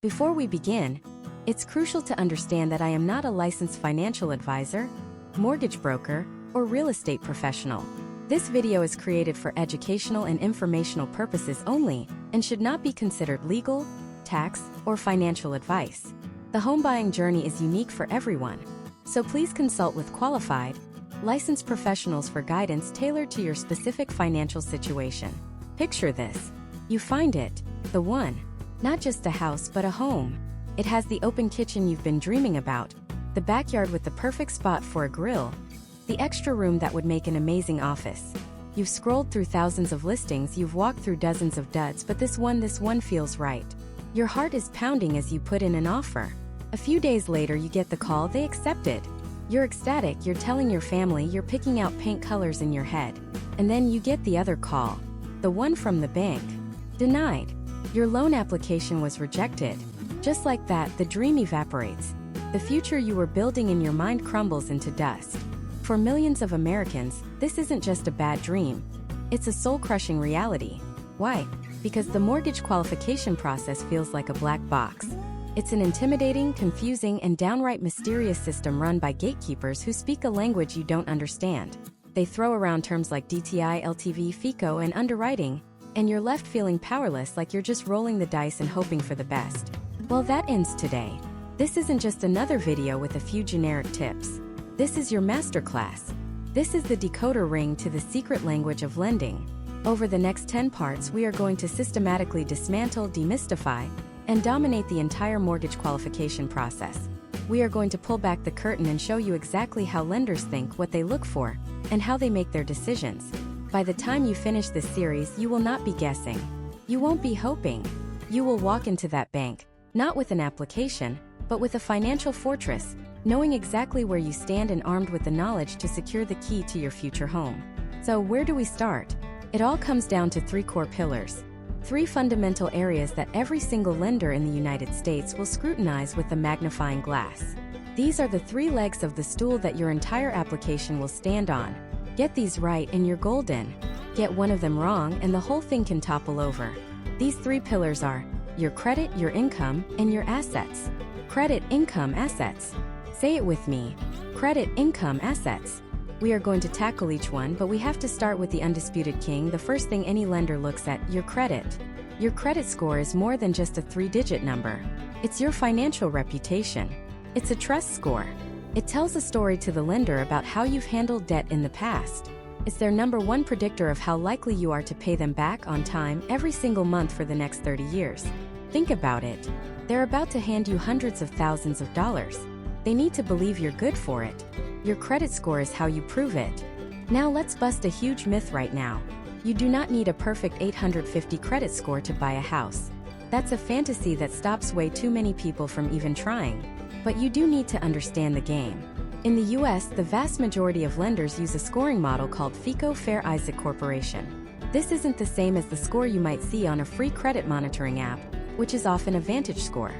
Before we begin, it's crucial to understand that I am not a licensed financial advisor, mortgage broker, or real estate professional. This video is created for educational and informational purposes only and should not be considered legal, tax, or financial advice. The home buying journey is unique for everyone, so please consult with qualified, licensed professionals for guidance tailored to your specific financial situation. Picture this. You find it, the one. Not just a house but a home. It has the open kitchen you've been dreaming about, the backyard with the perfect spot for a grill, the extra room that would make an amazing office. You've scrolled through thousands of listings, you've walked through dozens of duds, but this one feels right. Your heart is pounding as you put in an offer. A few days later you get the call, they accepted. You're ecstatic, you're telling your family, you're picking out paint colors in your head. And then you get the other call. The one from the bank. Denied. Your loan application was rejected. Just like that, the dream evaporates. The future you were building in your mind crumbles into dust. For millions of Americans, this isn't just a bad dream. It's a soul-crushing reality. Why? Because the mortgage qualification process feels like a black box. It's an intimidating, confusing, and downright mysterious system run by gatekeepers who speak a language you don't understand. They throw around terms like DTI, LTV, FICO, and underwriting, and you're left feeling powerless, like you're just rolling the dice and hoping for the best. Well, that ends today. This isn't just another video with a few generic tips. This is your masterclass. This is the decoder ring to the secret language of lending. Over the next 10 parts, we are going to systematically dismantle, demystify, and dominate the entire mortgage qualification process. We are going to pull back the curtain and show you exactly how lenders think, what they look for, and how they make their decisions. By the time you finish this series, you will not be guessing. You won't be hoping. You will walk into that bank, not with an application, but with a financial fortress, knowing exactly where you stand and armed with the knowledge to secure the key to your future home. So where do we start? It all comes down to 3 core pillars. 3 fundamental areas that every single lender in the United States will scrutinize with a magnifying glass. These are the 3 legs of the stool that your entire application will stand on. Get these right and you're golden. Get one of them wrong and the whole thing can topple over. These 3 pillars are your credit, your income, and your assets. Credit, income, assets. Say it with me. Credit, income, assets. We are going to tackle each one, but we have to start with the undisputed king, the first thing any lender looks at, your credit. Your credit score is more than just a 3-digit number. It's your financial reputation. It's a trust score. It tells a story to the lender about how you've handled debt in the past. It's their #1 predictor of how likely you are to pay them back on time every single month for the next 30 years. Think about it. They're about to hand you hundreds of thousands of dollars. They need to believe you're good for it. Your credit score is how you prove it. Now let's bust a huge myth right now. You do not need a perfect 850 credit score to buy a house. That's a fantasy that stops way too many people from even trying. But you do need to understand the game. In the US, the vast majority of lenders use a scoring model called FICO Fair Isaac Corporation. This isn't the same as the score you might see on a free credit monitoring app, which is often a Vantage score.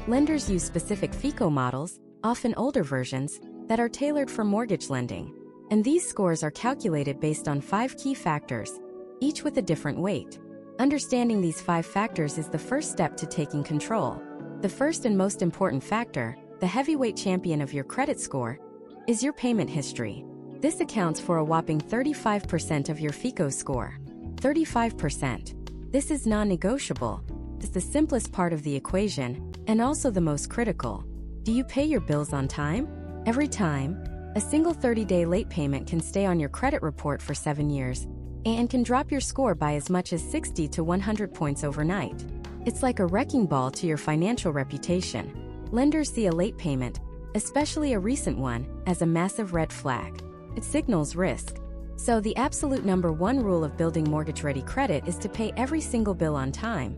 Lenders use specific FICO models, often older versions, that are tailored for mortgage lending. And these scores are calculated based on 5 key factors, each with a different weight. Understanding these 5 factors is the first step to taking control. The first and most important factor, the heavyweight champion of your credit score, is your payment history. This accounts for a whopping 35% of your FICO score. 35%. This is non-negotiable. It's the simplest part of the equation, and also the most critical. Do you pay your bills on time? Every time. A single 30-day late payment can stay on your credit report for 7 years, and can drop your score by as much as 60 to 100 points overnight. It's like a wrecking ball to your financial reputation. Lenders see a late payment, especially a recent one, as a massive red flag. It signals risk. So the absolute #1 rule of building mortgage-ready credit is to pay every single bill on time,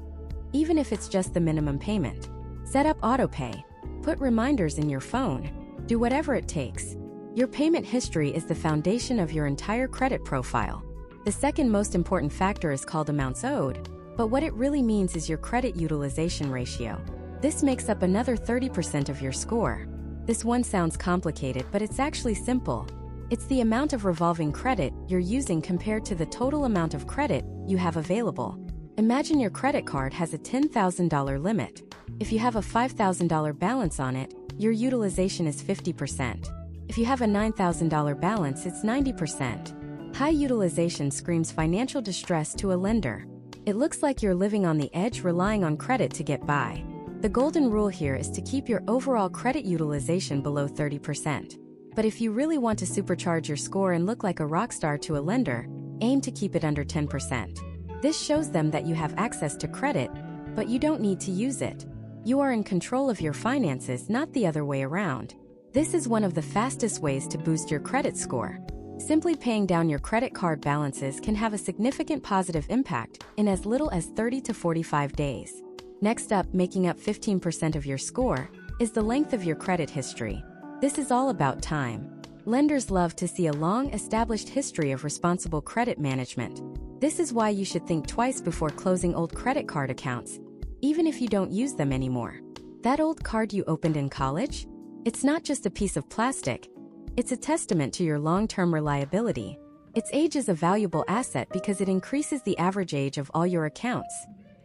even if it's just the minimum payment. Set up autopay. Put reminders in your phone. Do whatever it takes. Your payment history is the foundation of your entire credit profile. The second most important factor is called amounts owed, but what it really means is your credit utilization ratio. This makes up another 30% of your score. This one sounds complicated, but it's actually simple. It's the amount of revolving credit you're using compared to the total amount of credit you have available. Imagine your credit card has a $10,000 limit. If you have a $5,000 balance on it, your utilization is 50%. If you have a $9,000 balance, it's 90%. High utilization screams financial distress to a lender. It looks like you're living on the edge, relying on credit to get by. The golden rule here is to keep your overall credit utilization below 30%. But if you really want to supercharge your score and look like a rock star to a lender, aim to keep it under 10%. This shows them that you have access to credit, but you don't need to use it. You are in control of your finances, not the other way around. This is one of the fastest ways to boost your credit score. Simply paying down your credit card balances can have a significant positive impact in as little as 30 to 45 days. Next up, making up 15% of your score, is the length of your credit history. This is all about time. Lenders love to see a long, established history of responsible credit management. This is why you should think twice before closing old credit card accounts, even if you don't use them anymore. That old card you opened in college? It's not just a piece of plastic. It's a testament to your long-term reliability. Its age is a valuable asset because it increases the average age of all your accounts.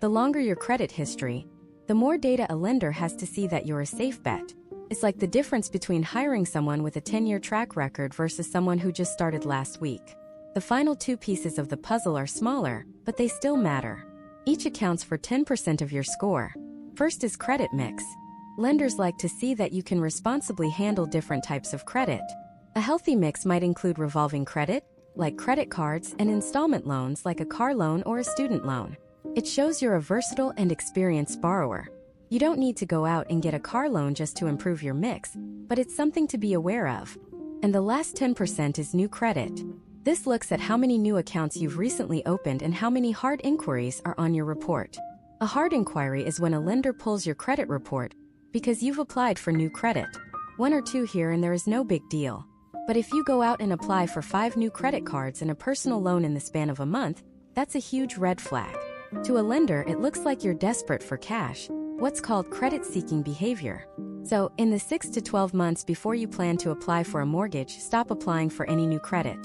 The longer your credit history, the more data a lender has to see that you're a safe bet. It's like the difference between hiring someone with a 10-year track record versus someone who just started last week. The final two pieces of the puzzle are smaller, but they still matter. Each accounts for 10% of your score. First is credit mix. Lenders like to see that you can responsibly handle different types of credit. A healthy mix might include revolving credit, like credit cards, and installment loans like a car loan or a student loan. It shows you're a versatile and experienced borrower. You don't need to go out and get a car loan just to improve your mix, but it's something to be aware of. And the last 10% is new credit. This looks at how many new accounts you've recently opened and how many hard inquiries are on your report. A hard inquiry is when a lender pulls your credit report because you've applied for new credit. 1 or 2 here and there is no big deal. But if you go out and apply for 5 new credit cards and a personal loan in the span of a month, that's a huge red flag. To a lender, it looks like you're desperate for cash, what's called credit-seeking behavior. So, in the 6 to 12 months before you plan to apply for a mortgage, stop applying for any new credit.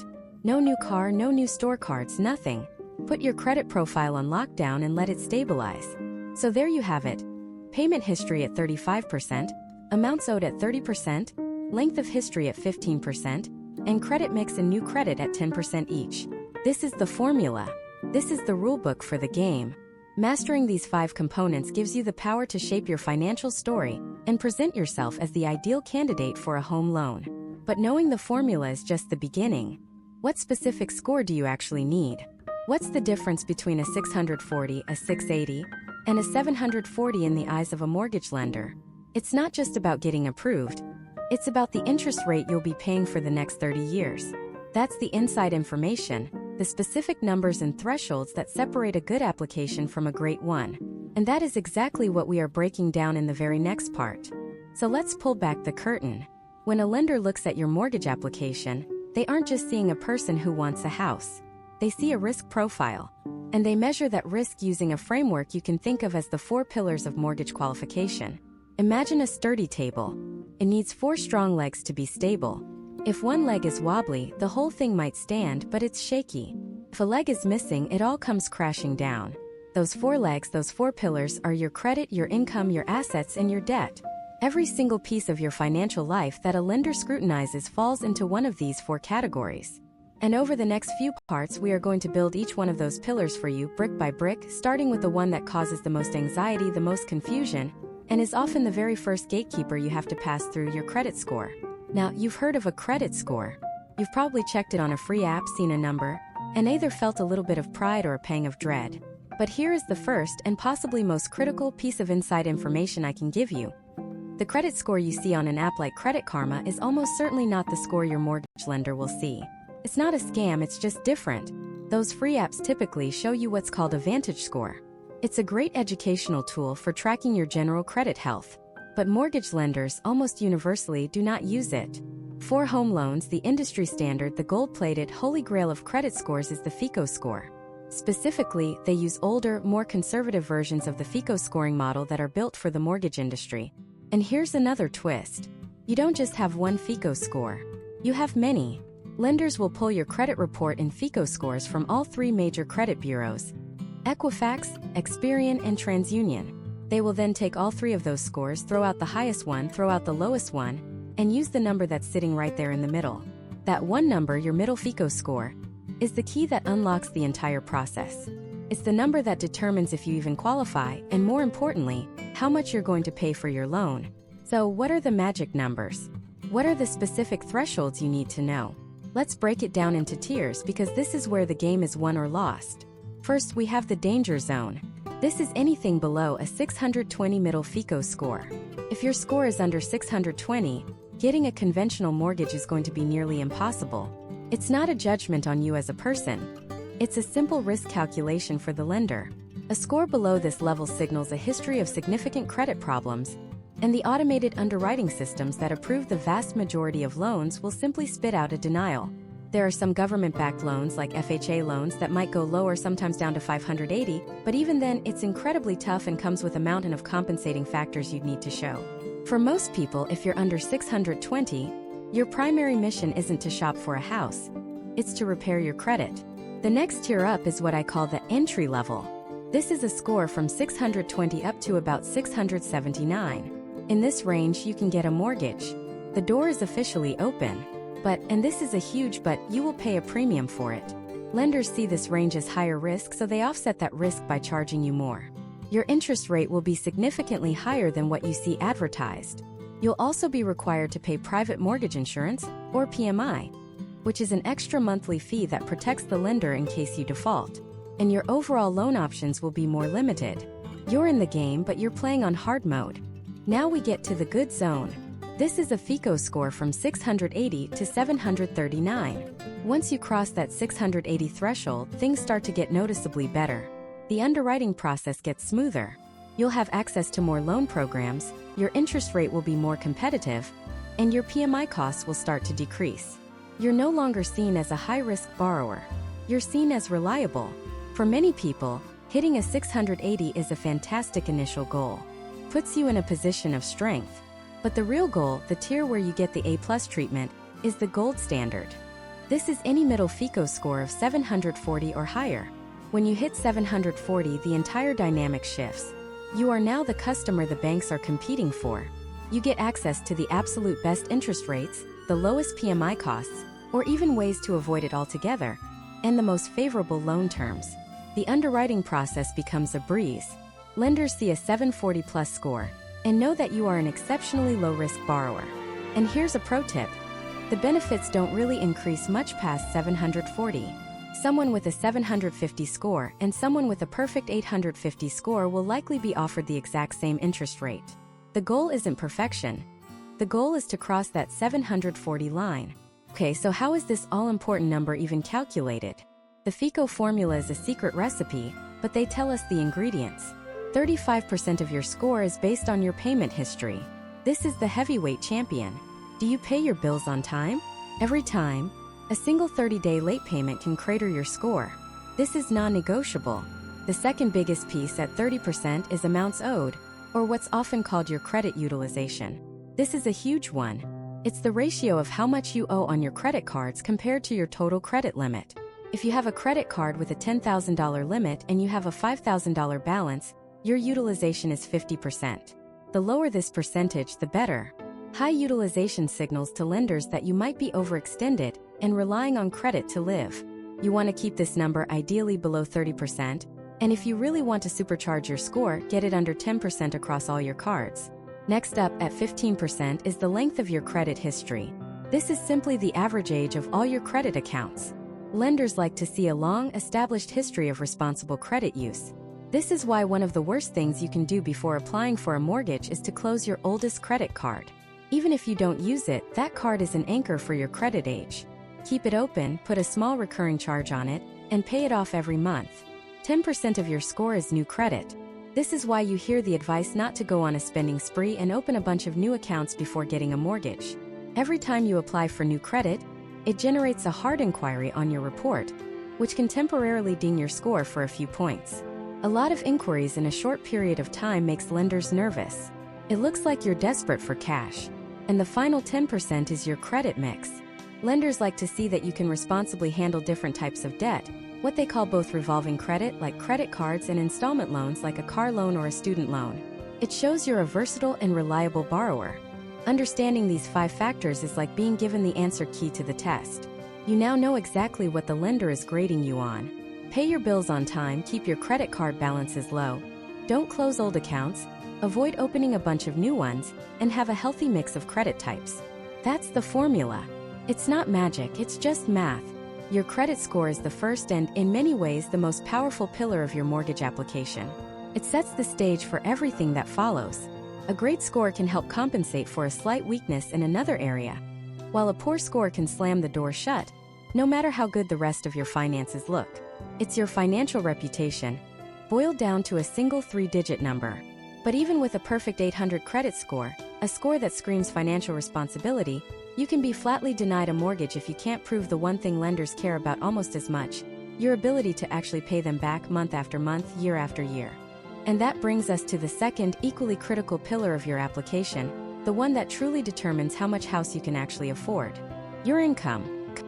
No new car, no new store cards, nothing. Put your credit profile on lockdown and let it stabilize. So there you have it. Payment history at 35%, amounts owed at 30%, length of history at 15%, and credit mix and new credit at 10% each. This is the formula. This is the rulebook for the game. Mastering these 5 components gives you the power to shape your financial story and present yourself as the ideal candidate for a home loan. But knowing the formula is just the beginning. What specific score do you actually need? What's the difference between a 640, a 680, and a 740 in the eyes of a mortgage lender? It's not just about getting approved. It's about the interest rate you'll be paying for the next 30 years. That's the inside information, the specific numbers and thresholds that separate a good application from a great one. And that is exactly what we are breaking down in the very next part. So let's pull back the curtain. When a lender looks at your mortgage application, they aren't just seeing a person who wants a house. They see a risk profile. And they measure that risk using a framework you can think of as the 4 pillars of mortgage qualification. Imagine a sturdy table. It needs 4 strong legs to be stable. If one leg is wobbly, the whole thing might stand, but it's shaky. If a leg is missing, it all comes crashing down. Those 4 legs, those 4 pillars, are your credit, your income, your assets, and your debt. Every single piece of your financial life that a lender scrutinizes falls into one of these 4 categories. And over the next few parts, we are going to build each one of those pillars for you, brick by brick, starting with the one that causes the most anxiety, the most confusion, and is often the very first gatekeeper you have to pass through: your credit score. Now, you've heard of a credit score. You've probably checked it on a free app, seen a number, and either felt a little bit of pride or a pang of dread. But here is the first and possibly most critical piece of inside information I can give you. The credit score you see on an app like Credit Karma is almost certainly not the score your mortgage lender will see. It's not a scam, it's just different. Those free apps typically show you what's called a Vantage score. It's a great educational tool for tracking your general credit health. But mortgage lenders almost universally do not use it. For home loans, the industry standard, the gold-plated holy grail of credit scores, is the FICO score. Specifically, they use older, more conservative versions of the FICO scoring model that are built for the mortgage industry. And here's another twist. You don't just have one FICO score. You have many. Lenders will pull your credit report and FICO scores from all 3 major credit bureaus: Equifax, Experian, and TransUnion. They will then take all three of those scores, throw out the highest one, throw out the lowest one, and use the number that's sitting right there in the middle. That one number, your middle FICO score, is the key that unlocks the entire process. It's the number that determines if you even qualify, and more importantly, how much you're going to pay for your loan. So, what are the magic numbers? What are the specific thresholds you need to know? Let's break it down into tiers because this is where the game is won or lost. First, we have the danger zone. This is anything below a 620 middle FICO score. If your score is under 620, getting a conventional mortgage is going to be nearly impossible. It's not a judgment on you as a person. It's a simple risk calculation for the lender. A score below this level signals a history of significant credit problems, and the automated underwriting systems that approve the vast majority of loans will simply spit out a denial. There are some government-backed loans like FHA loans that might go lower, sometimes down to 580, but even then it's incredibly tough and comes with a mountain of compensating factors you'd need to show. For most people, if you're under 620, your primary mission isn't to shop for a house. It's to repair your credit. The next tier up is what I call the entry level. This is a score from 620 up to about 679. In this range, you can get a mortgage. The door is officially open. But, and this is a huge but, you will pay a premium for it. Lenders see this range as higher risk, so they offset that risk by charging you more. Your interest rate will be significantly higher than what you see advertised. You'll also be required to pay private mortgage insurance, or PMI, which is an extra monthly fee that protects the lender in case you default. And your overall loan options will be more limited. You're in the game, but you're playing on hard mode. Now we get to the good zone. This is a FICO score from 680 to 739. Once you cross that 680 threshold, things start to get noticeably better. The underwriting process gets smoother. You'll have access to more loan programs, your interest rate will be more competitive, and your PMI costs will start to decrease. You're no longer seen as a high-risk borrower. You're seen as reliable. For many people, hitting a 680 is a fantastic initial goal. Puts you in a position of strength. But the real goal, the tier where you get the A+ treatment, is the gold standard. This is any middle FICO score of 740 or higher. When you hit 740, the entire dynamic shifts. You are now the customer the banks are competing for. You get access to the absolute best interest rates, the lowest PMI costs, or even ways to avoid it altogether, and the most favorable loan terms. The underwriting process becomes a breeze. Lenders see a 740+ score and know that you are an exceptionally low-risk borrower. And here's a pro tip. The benefits don't really increase much past 740. Someone with a 750 score and someone with a perfect 850 score will likely be offered the exact same interest rate. The goal isn't perfection. The goal is to cross that 740 line. Okay, so how is this all-important number even calculated? The FICO formula is a secret recipe, but they tell us the ingredients. 35% of your score is based on your payment history. This is the heavyweight champion. Do you pay your bills on time? Every time. A single 30-day late payment can crater your score. This is non-negotiable. The second biggest piece at 30% is amounts owed, or what's often called your credit utilization. This is a huge one. It's the ratio of how much you owe on your credit cards compared to your total credit limit. If you have a credit card with a $10,000 limit and you have a $5,000 balance, your utilization is 50%. The lower this percentage, the better. High utilization signals to lenders that you might be overextended and relying on credit to live. You want to keep this number ideally below 30%, and if you really want to supercharge your score, get it under 10% across all your cards. Next up, at 15%, is the length of your credit history. This is simply the average age of all your credit accounts. Lenders like to see a long, established history of responsible credit use. This is why one of the worst things you can do before applying for a mortgage is to close your oldest credit card. Even if you don't use it, that card is an anchor for your credit age. Keep it open, put a small recurring charge on it, and pay it off every month. 10% of your score is new credit. This is why you hear the advice not to go on a spending spree and open a bunch of new accounts before getting a mortgage. Every time you apply for new credit, it generates a hard inquiry on your report, which can temporarily ding your score for a few points. A lot of inquiries in a short period of time makes lenders nervous. It looks like you're desperate for cash. And the final 10% is your credit mix. Lenders like to see that you can responsibly handle different types of debt, what they call both revolving credit, like credit cards, and installment loans, like a car loan or a student loan. It shows you're a versatile and reliable borrower. Understanding these 5 factors is like being given the answer key to the test. You now know exactly what the lender is grading you on. Pay your bills on time, keep your credit card balances low, don't close old accounts, avoid opening a bunch of new ones, and have a healthy mix of credit types. That's the formula. It's not magic, it's just math. Your credit score is the first and, in many ways, the most powerful pillar of your mortgage application. It sets the stage for everything that follows. A great score can help compensate for a slight weakness in another area, while a poor score can slam the door shut, no matter how good the rest of your finances look. It's your financial reputation, boiled down to a single 3-digit number. But even with a perfect 800 credit score, a score that screams financial responsibility, you can be flatly denied a mortgage if you can't prove the one thing lenders care about almost as much: your ability to actually pay them back month after month, year after year. And that brings us to the second, equally critical pillar of your application, the one that truly determines how much house you can actually afford: your income.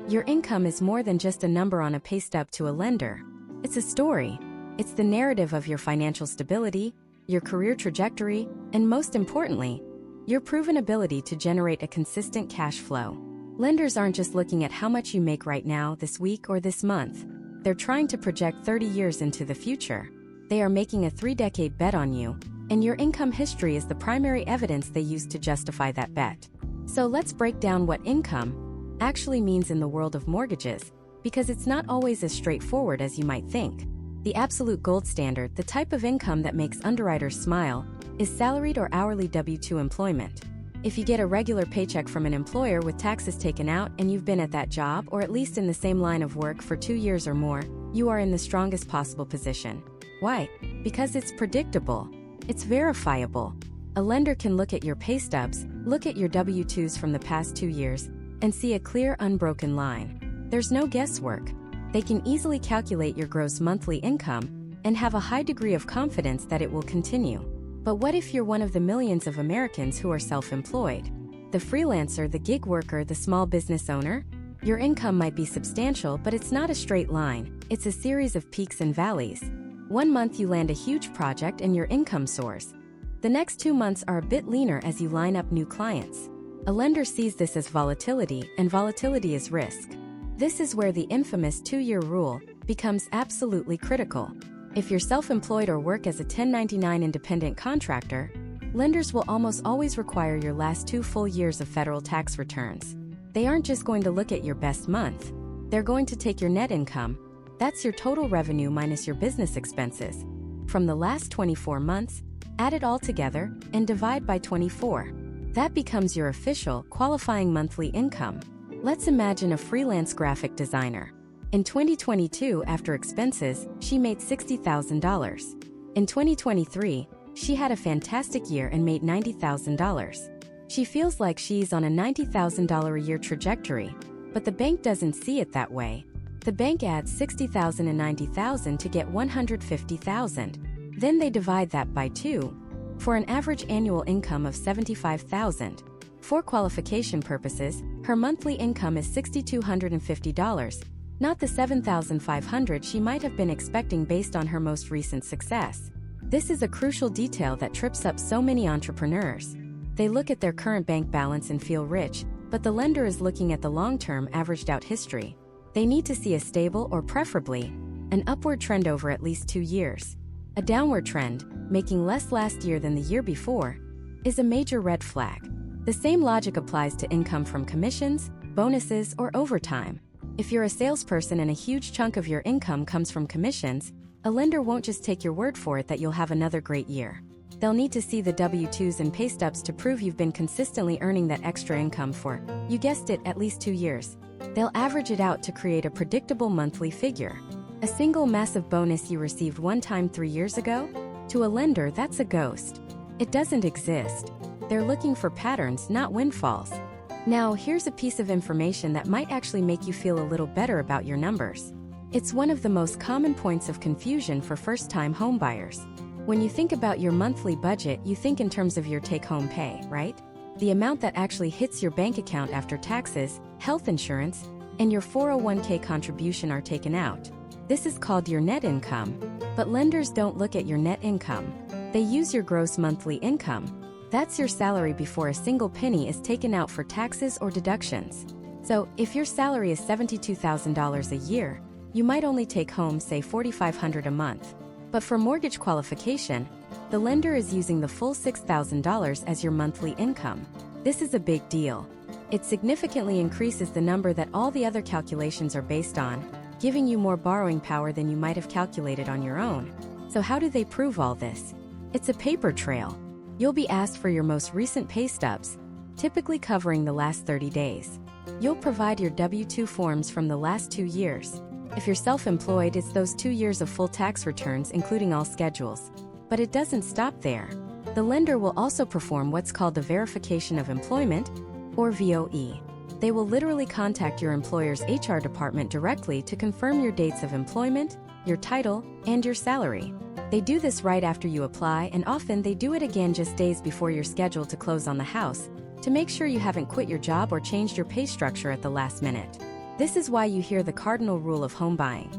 Your income is more than just a number on a pay stub to a lender. It's a story. It's the narrative of your financial stability, your career trajectory, and most importantly, your proven ability to generate a consistent cash flow. Lenders aren't just looking at how much you make right now, this week, or this month. They're trying to project 30 years into the future. They are making a 3-decade bet on you, and your income history is the primary evidence they use to justify that bet. So let's break down what income actually means in the world of mortgages, because it's not always as straightforward as you might think. The absolute gold standard, the type of income that makes underwriters smile, is salaried or hourly W-2 employment. If you get a regular paycheck from an employer with taxes taken out and you've been at that job or at least in the same line of work for 2 years or more, you are in the strongest possible position. Why? Because it's predictable. It's verifiable. A lender can look at your pay stubs, look at your W-2s from the past 2 years, and see a clear, unbroken line. There's no guesswork. They can easily calculate your gross monthly income and have a high degree of confidence that it will continue. But what if you're one of the millions of Americans who are self-employed? The freelancer, the gig worker, the small business owner? Your income might be substantial, but it's not a straight line. It's a series of peaks and valleys. One month you land a huge project and your income soars. The next 2 months are a bit leaner as you line up new clients. A lender sees this as volatility, and volatility is risk. This is where the infamous 2-year rule becomes absolutely critical. If you're self-employed or work as a 1099 independent contractor, lenders will almost always require your last 2 full years of federal tax returns. They aren't just going to look at your best month. They're going to take your net income. That's your total revenue minus your business expenses. From the last 24 months, add it all together and divide by 24. That becomes your official, qualifying monthly income. Let's imagine a freelance graphic designer. In 2022, after expenses, she made $60,000. In 2023, she had a fantastic year and made $90,000. She feels like she's on a $90,000 a year trajectory, but the bank doesn't see it that way. The bank adds $60,000 and $90,000 to get $150,000. Then they divide that by 2, for an average annual income of $75,000. For qualification purposes, her monthly income is $6,250, not the $7,500 she might have been expecting based on her most recent success. This is a crucial detail that trips up so many entrepreneurs. They look at their current bank balance and feel rich, but the lender is looking at the long-term, averaged-out history. They need to see a stable or preferably an upward trend over at least 2 years. A downward trend, making less last year than the year before, is a major red flag. The same logic applies to income from commissions, bonuses, or overtime. If you're a salesperson and a huge chunk of your income comes from commissions, a lender won't just take your word for it that you'll have another great year. They'll need to see the W-2s and pay stubs to prove you've been consistently earning that extra income for, you guessed it, at least 2 years. They'll average it out to create a predictable monthly figure. A single massive bonus you received one time 3 years ago? To a lender, that's a ghost. It doesn't exist. They're looking for patterns, not windfalls. Now, here's a piece of information that might actually make you feel a little better about your numbers. It's one of the most common points of confusion for first-time homebuyers. When you think about your monthly budget, you think in terms of your take-home pay, right? The amount that actually hits your bank account after taxes, health insurance, and your 401k contribution are taken out. This is called your net income. But lenders don't look at your net income. They use your gross monthly income. That's your salary before a single penny is taken out for taxes or deductions. So, if your salary is $72,000 a year, you might only take home, say, $4,500 a month. But for mortgage qualification, the lender is using the full $6,000 as your monthly income. This is a big deal. It significantly increases the number that all the other calculations are based on, giving you more borrowing power than you might have calculated on your own. So how do they prove all this? It's a paper trail. You'll be asked for your most recent pay stubs, typically covering the last 30 days. You'll provide your W-2 forms from the last 2 years. If you're self-employed, it's those 2 years of full tax returns, including all schedules. But it doesn't stop there. The lender will also perform what's called the verification of employment, or VOE. They will literally contact your employer's HR department directly to confirm your dates of employment, your title, and your salary. They do this right after you apply, and often they do it again just days before you're scheduled to close on the house, to make sure you haven't quit your job or changed your pay structure at the last minute. This is why you hear the cardinal rule of home buying.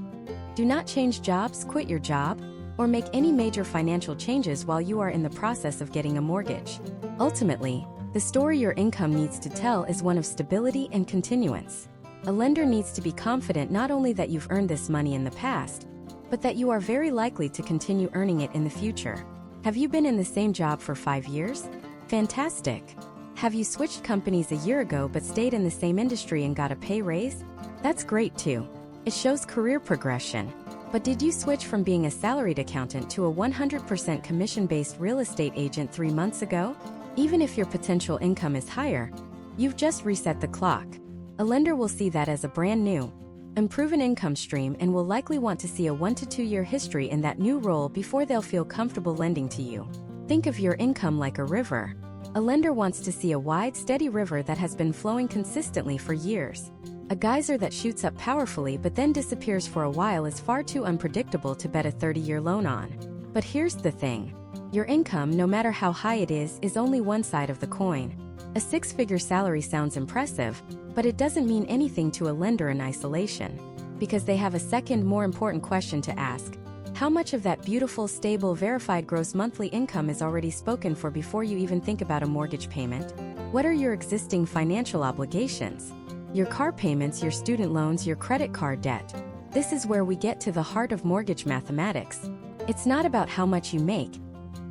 Do not change jobs, quit your job, or make any major financial changes while you are in the process of getting a mortgage. Ultimately, the story your income needs to tell is one of stability and continuance. A lender needs to be confident not only that you've earned this money in the past, but that you are very likely to continue earning it in the future. Have you been in the same job for 5 years? Fantastic! Have you switched companies a year ago but stayed in the same industry and got a pay raise? That's great too. It shows career progression. But did you switch from being a salaried accountant to a 100% commission-based real estate agent 3 months ago? Even if your potential income is higher, you've just reset the clock. A lender will see that as a brand new, unproven income stream and will likely want to see a 1 to 2 year history in that new role before they'll feel comfortable lending to you. Think of your income like a river. A lender wants to see a wide, steady river that has been flowing consistently for years. A geyser that shoots up powerfully but then disappears for a while is far too unpredictable to bet a 30-year loan on. But here's the thing. Your income, no matter how high it is only one side of the coin. A 6-figure salary sounds impressive, but it doesn't mean anything to a lender in isolation. Because they have a second, more important question to ask. How much of that beautiful, stable, verified gross monthly income is already spoken for before you even think about a mortgage payment? What are your existing financial obligations? Your car payments, your student loans, your credit card debt. This is where we get to the heart of mortgage mathematics. It's not about how much you make.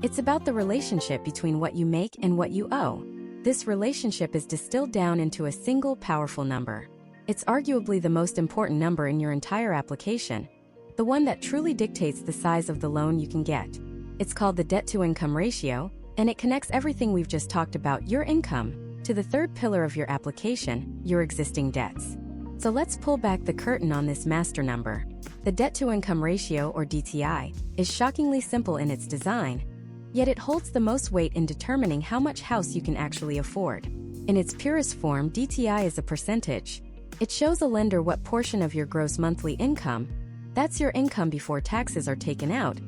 It's about the relationship between what you make and what you owe. This relationship is distilled down into a single powerful number. It's arguably the most important number in your entire application, the one that truly dictates the size of the loan you can get. It's called the debt-to-income ratio, and it connects everything we've just talked about, your income, to the third pillar of your application, your existing debts. So let's pull back the curtain on this master number. The debt-to-income ratio, or DTI, is shockingly simple in its design, yet it holds the most weight in determining how much house you can actually afford. In its purest form, DTI is a percentage. It shows a lender what portion of your gross monthly income, that's your income before taxes are taken out,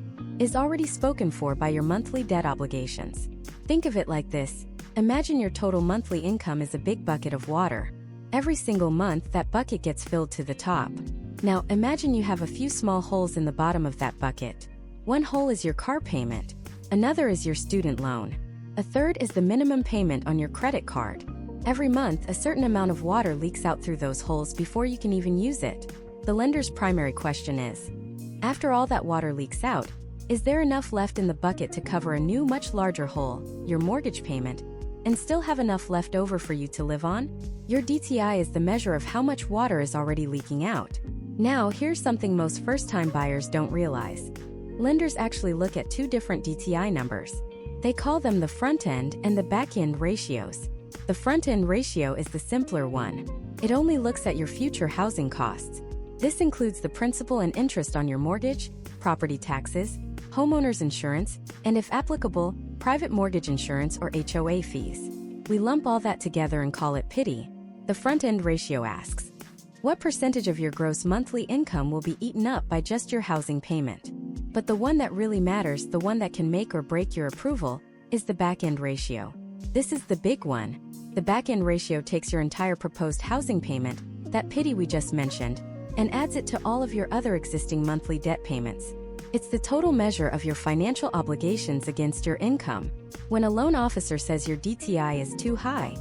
is already spoken for by your monthly debt obligations. Think of it like this. Imagine your total monthly income is a big bucket of water. Every single month, that bucket gets filled to the top. Now, imagine you have a few small holes in the bottom of that bucket. One hole is your car payment. Another is your student loan. A third is the minimum payment on your credit card. Every month, a certain amount of water leaks out through those holes before you can even use it. The lender's primary question is, after all that water leaks out, is there enough left in the bucket to cover a new, much larger hole, your mortgage payment, and still have enough left over for you to live on? Your DTI is the measure of how much water is already leaking out. Now, here's something most first-time buyers don't realize. Lenders actually look at 2 different DTI numbers. They call them the front-end and the back-end ratios. The front-end ratio is the simpler one. It only looks at your future housing costs. This includes the principal and interest on your mortgage, property taxes, homeowner's insurance, and if applicable, private mortgage insurance or HOA fees. We lump all that together and call it PITI. The front-end ratio asks, what percentage of your gross monthly income will be eaten up by just your housing payment? But the one that really matters, the one that can make or break your approval, is the back-end ratio. This is the big one. The back-end ratio takes your entire proposed housing payment, that PITI we just mentioned, and adds it to all of your other existing monthly debt payments. It's the total measure of your financial obligations against your income. When a loan officer says your DTI is too high,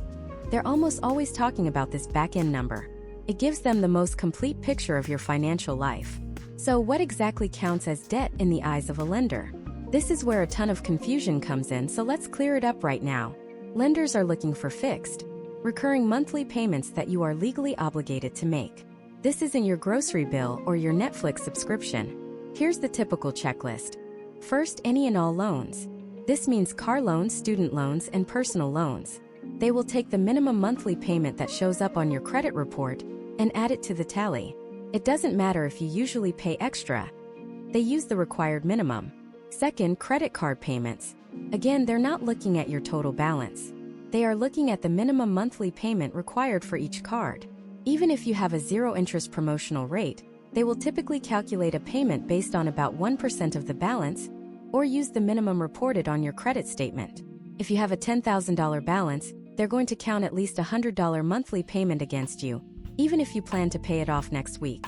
they're almost always talking about this back-end number. It gives them the most complete picture of your financial life. So what exactly counts as debt in the eyes of a lender? This is where a ton of confusion comes in, so let's clear it up right now. Lenders are looking for fixed, recurring monthly payments that you are legally obligated to make. This isn't your grocery bill or your Netflix subscription. Here's the typical checklist. First, any and all loans. This means car loans, student loans, and personal loans. They will take the minimum monthly payment that shows up on your credit report and add it to the tally. It doesn't matter if you usually pay extra. They use the required minimum. Second, credit card payments. Again, they're not looking at your total balance. They are looking at the minimum monthly payment required for each card. Even if you have a zero-interest promotional rate, they will typically calculate a payment based on about 1% of the balance, or use the minimum reported on your credit statement. If you have a $10,000 balance, they're going to count at least a $100 monthly payment against you, even if you plan to pay it off next week.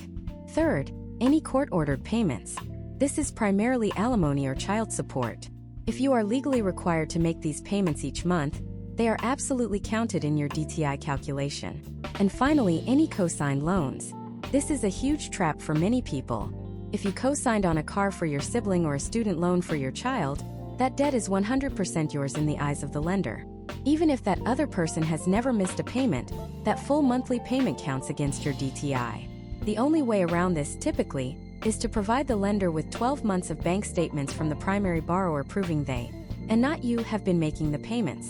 Third, any court-ordered payments. This is primarily alimony or child support. If you are legally required to make these payments each month, they are absolutely counted in your DTI calculation. And finally, any co-signed loans. This is a huge trap for many people. If you co-signed on a car for your sibling or a student loan for your child, that debt is 100% yours in the eyes of the lender. Even if that other person has never missed a payment, that full monthly payment counts against your DTI. The only way around this, typically, is to provide the lender with 12 months of bank statements from the primary borrower proving they, and not you, have been making the payments.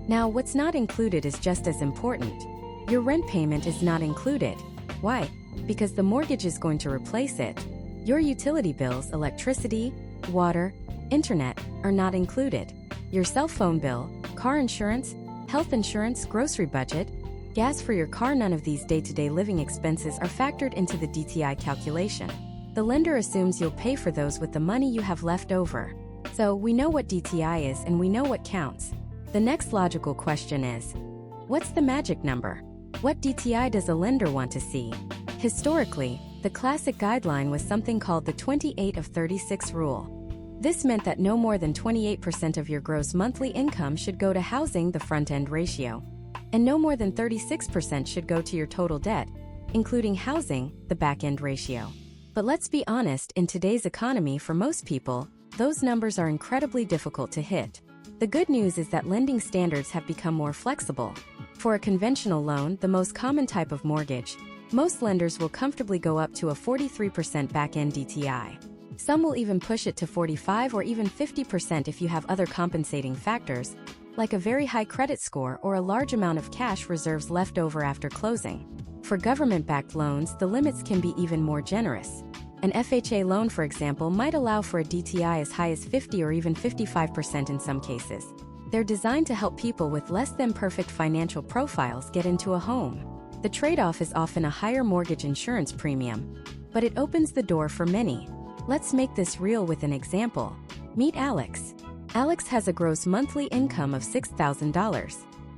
Now, what's not included is just as important. Your rent payment is not included. Why? Because the mortgage is going to replace it. Your utility bills, electricity, water, internet, are not included. Your cell phone bill, car insurance, health insurance, grocery budget, gas for your car, none of these day-to-day living expenses are factored into the DTI calculation. The lender assumes you'll pay for those with the money you have left over. So we know what DTI is and we know what counts. The next logical question is, what's the magic number? What DTI does a lender want to see? Historically, the classic guideline was something called the 28 of 36 rule. This meant that no more than 28% of your gross monthly income should go to housing, the front-end ratio, and no more than 36% should go to your total debt, including housing, the back-end ratio. But let's be honest, in today's economy, for most people, those numbers are incredibly difficult to hit. The good news is that lending standards have become more flexible. For a conventional loan, the most common type of mortgage, most lenders will comfortably go up to a 43% back-end DTI. Some will even push it to 45 or even 50% if you have other compensating factors, like a very high credit score or a large amount of cash reserves left over after closing. For government-backed loans, the limits can be even more generous. An FHA loan, for example, might allow for a DTI as high as 50 or even 55% in some cases. They're designed to help people with less than perfect financial profiles get into a home. The trade-off is often a higher mortgage insurance premium, but it opens the door for many. Let's make this real with an example. Meet Alex. Alex has a gross monthly income of $6,000.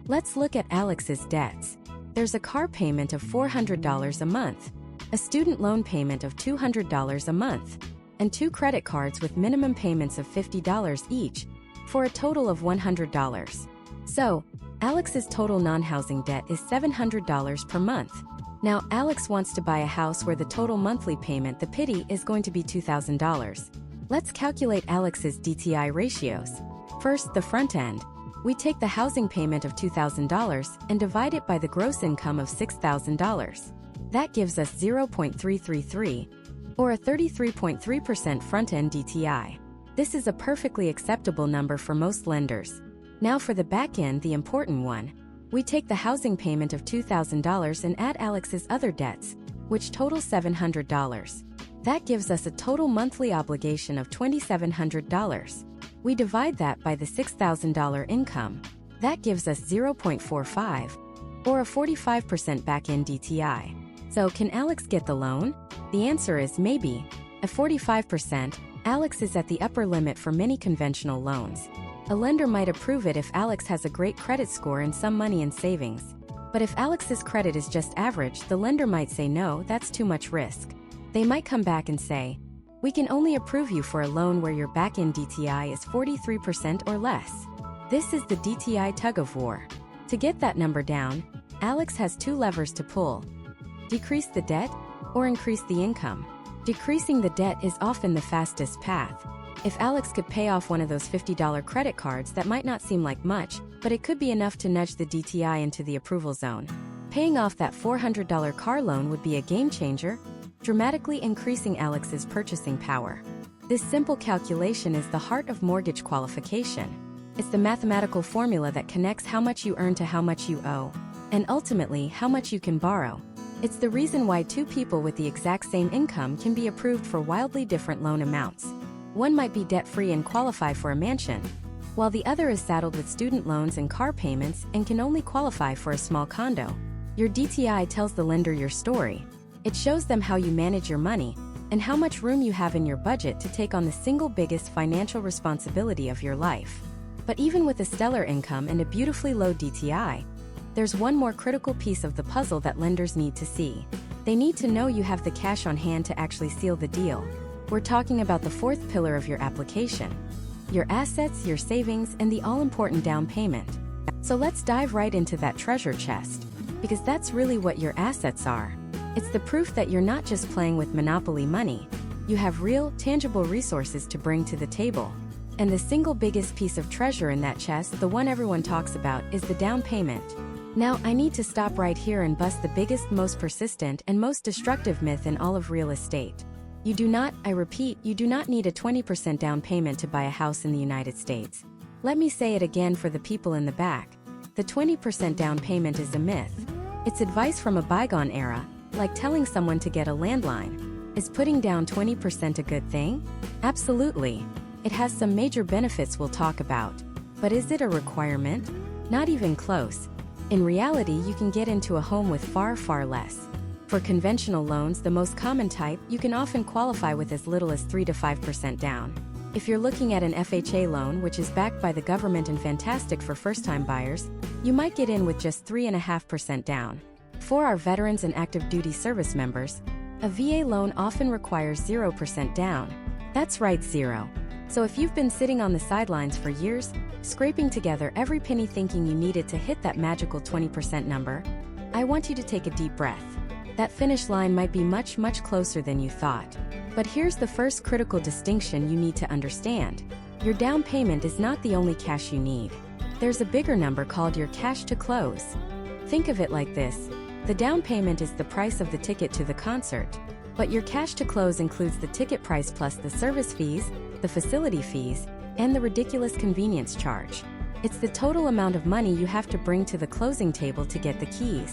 Let's look at Alex's debts. There's a car payment of $400 a month, a student loan payment of $200 a month, and 2 credit cards with minimum payments of $50 each, for a total of $100. So, Alex's total non-housing debt is $700 per month. Now, Alex wants to buy a house where the total monthly payment, the pity, is going to be $2,000. Let's calculate Alex's DTI ratios. First, the front end. We take the housing payment of $2,000 and divide it by the gross income of $6,000. That gives us 0.333, or a 33.3% front-end DTI. This is a perfectly acceptable number for most lenders. Now for the back end, the important one. We take the housing payment of $2,000 and add Alex's other debts, which total $700. That gives us a total monthly obligation of $2,700. We divide that by the $6,000 income. That gives us 0.45, or a 45% back-end DTI. So can Alex get the loan? The answer is maybe. At 45%, Alex is at the upper limit for many conventional loans. A lender might approve it if Alex has a great credit score and some money in savings. But if Alex's credit is just average, the lender might say no, that's too much risk. They might come back and say, We can only approve you for a loan where your back-end DTI is 43% or less. This is the DTI tug-of-war. To get that number down, Alex has two levers to pull: decrease the debt or increase the income. Decreasing the debt is often the fastest path. If Alex could pay off one of those $50 credit cards, that might not seem like much, but it could be enough to nudge the DTI into the approval zone. Paying off that $400 car loan would be a game changer, dramatically increasing Alex's purchasing power. This simple calculation is the heart of mortgage qualification. It's the mathematical formula that connects how much you earn to how much you owe, and ultimately how much you can borrow. It's the reason why two people with the exact same income can be approved for wildly different loan amounts. One might be debt-free and qualify for a mansion, while the other is saddled with student loans and car payments and can only qualify for a small condo. Your DTI tells the lender your story. It shows them how you manage your money and how much room you have in your budget to take on the single biggest financial responsibility of your life. But even with a stellar income and a beautifully low DTI, there's one more critical piece of the puzzle that lenders need to see. They need to know you have the cash on hand to actually seal the deal. We're talking about the fourth pillar of your application: your assets, your savings, and the all-important down payment. So let's dive right into that treasure chest, because that's really what your assets are. It's the proof that you're not just playing with Monopoly money. You have real, tangible resources to bring to the table. And the single biggest piece of treasure in that chest, the one everyone talks about, is the down payment. Now, I need to stop right here and bust the biggest, most persistent, and most destructive myth in all of real estate. You do not, I repeat, you do not need a 20% down payment to buy a house in the United States. Let me say it again for the people in the back. The 20% down payment is a myth. It's advice from a bygone era, like telling someone to get a landline. Is putting down 20% a good thing? Absolutely. It has some major benefits we'll talk about. But is it a requirement? Not even close. In reality, you can get into a home with far, far less. For conventional loans, the most common type, you can often qualify with as little as 3 to 5% down. If you're looking at an FHA loan, which is backed by the government and fantastic for first-time buyers, you might get in with just 3.5% down. For our veterans and active duty service members, a VA loan often requires 0% down. That's right, zero. So if you've been sitting on the sidelines for years, scraping together every penny thinking you needed to hit that magical 20% number, I want you to take a deep breath. That finish line might be much, much closer than you thought. But here's the first critical distinction you need to understand. Your down payment is not the only cash you need. There's a bigger number called your cash to close. Think of it like this: the down payment is the price of the ticket to the concert, but your cash to close includes the ticket price plus the service fees, the facility fees, and the ridiculous convenience charge. It's the total amount of money you have to bring to the closing table to get the keys.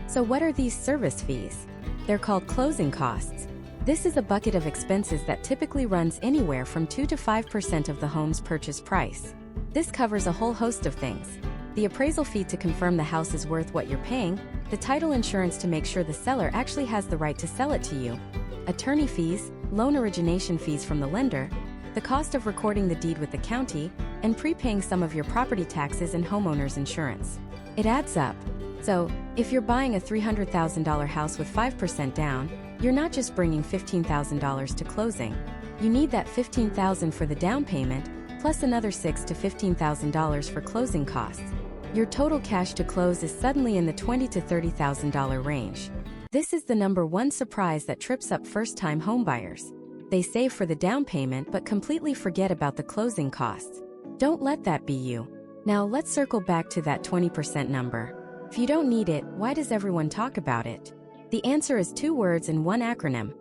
So what are these service fees? They're called closing costs. This is a bucket of expenses that typically runs anywhere from 2 to 5% of the home's purchase price. This covers a whole host of things: the appraisal fee to confirm the house is worth what you're paying, the title insurance to make sure the seller actually has the right to sell it to you, attorney fees, loan origination fees from the lender, the cost of recording the deed with the county, and prepaying some of your property taxes and homeowner's insurance. It adds up. So, if you're buying a $300,000 house with 5% down, you're not just bringing $15,000 to closing. You need that $15,000 for the down payment, plus another $6,000 to $15,000 for closing costs. Your total cash to close is suddenly in the $20,000 to $30,000 range. This is the number one surprise that trips up first-time homebuyers. They save for the down payment but completely forget about the closing costs. Don't let that be you. Now let's circle back to that 20% number. If you don't need it, why does everyone talk about it? The answer is 2 words and 1 acronym: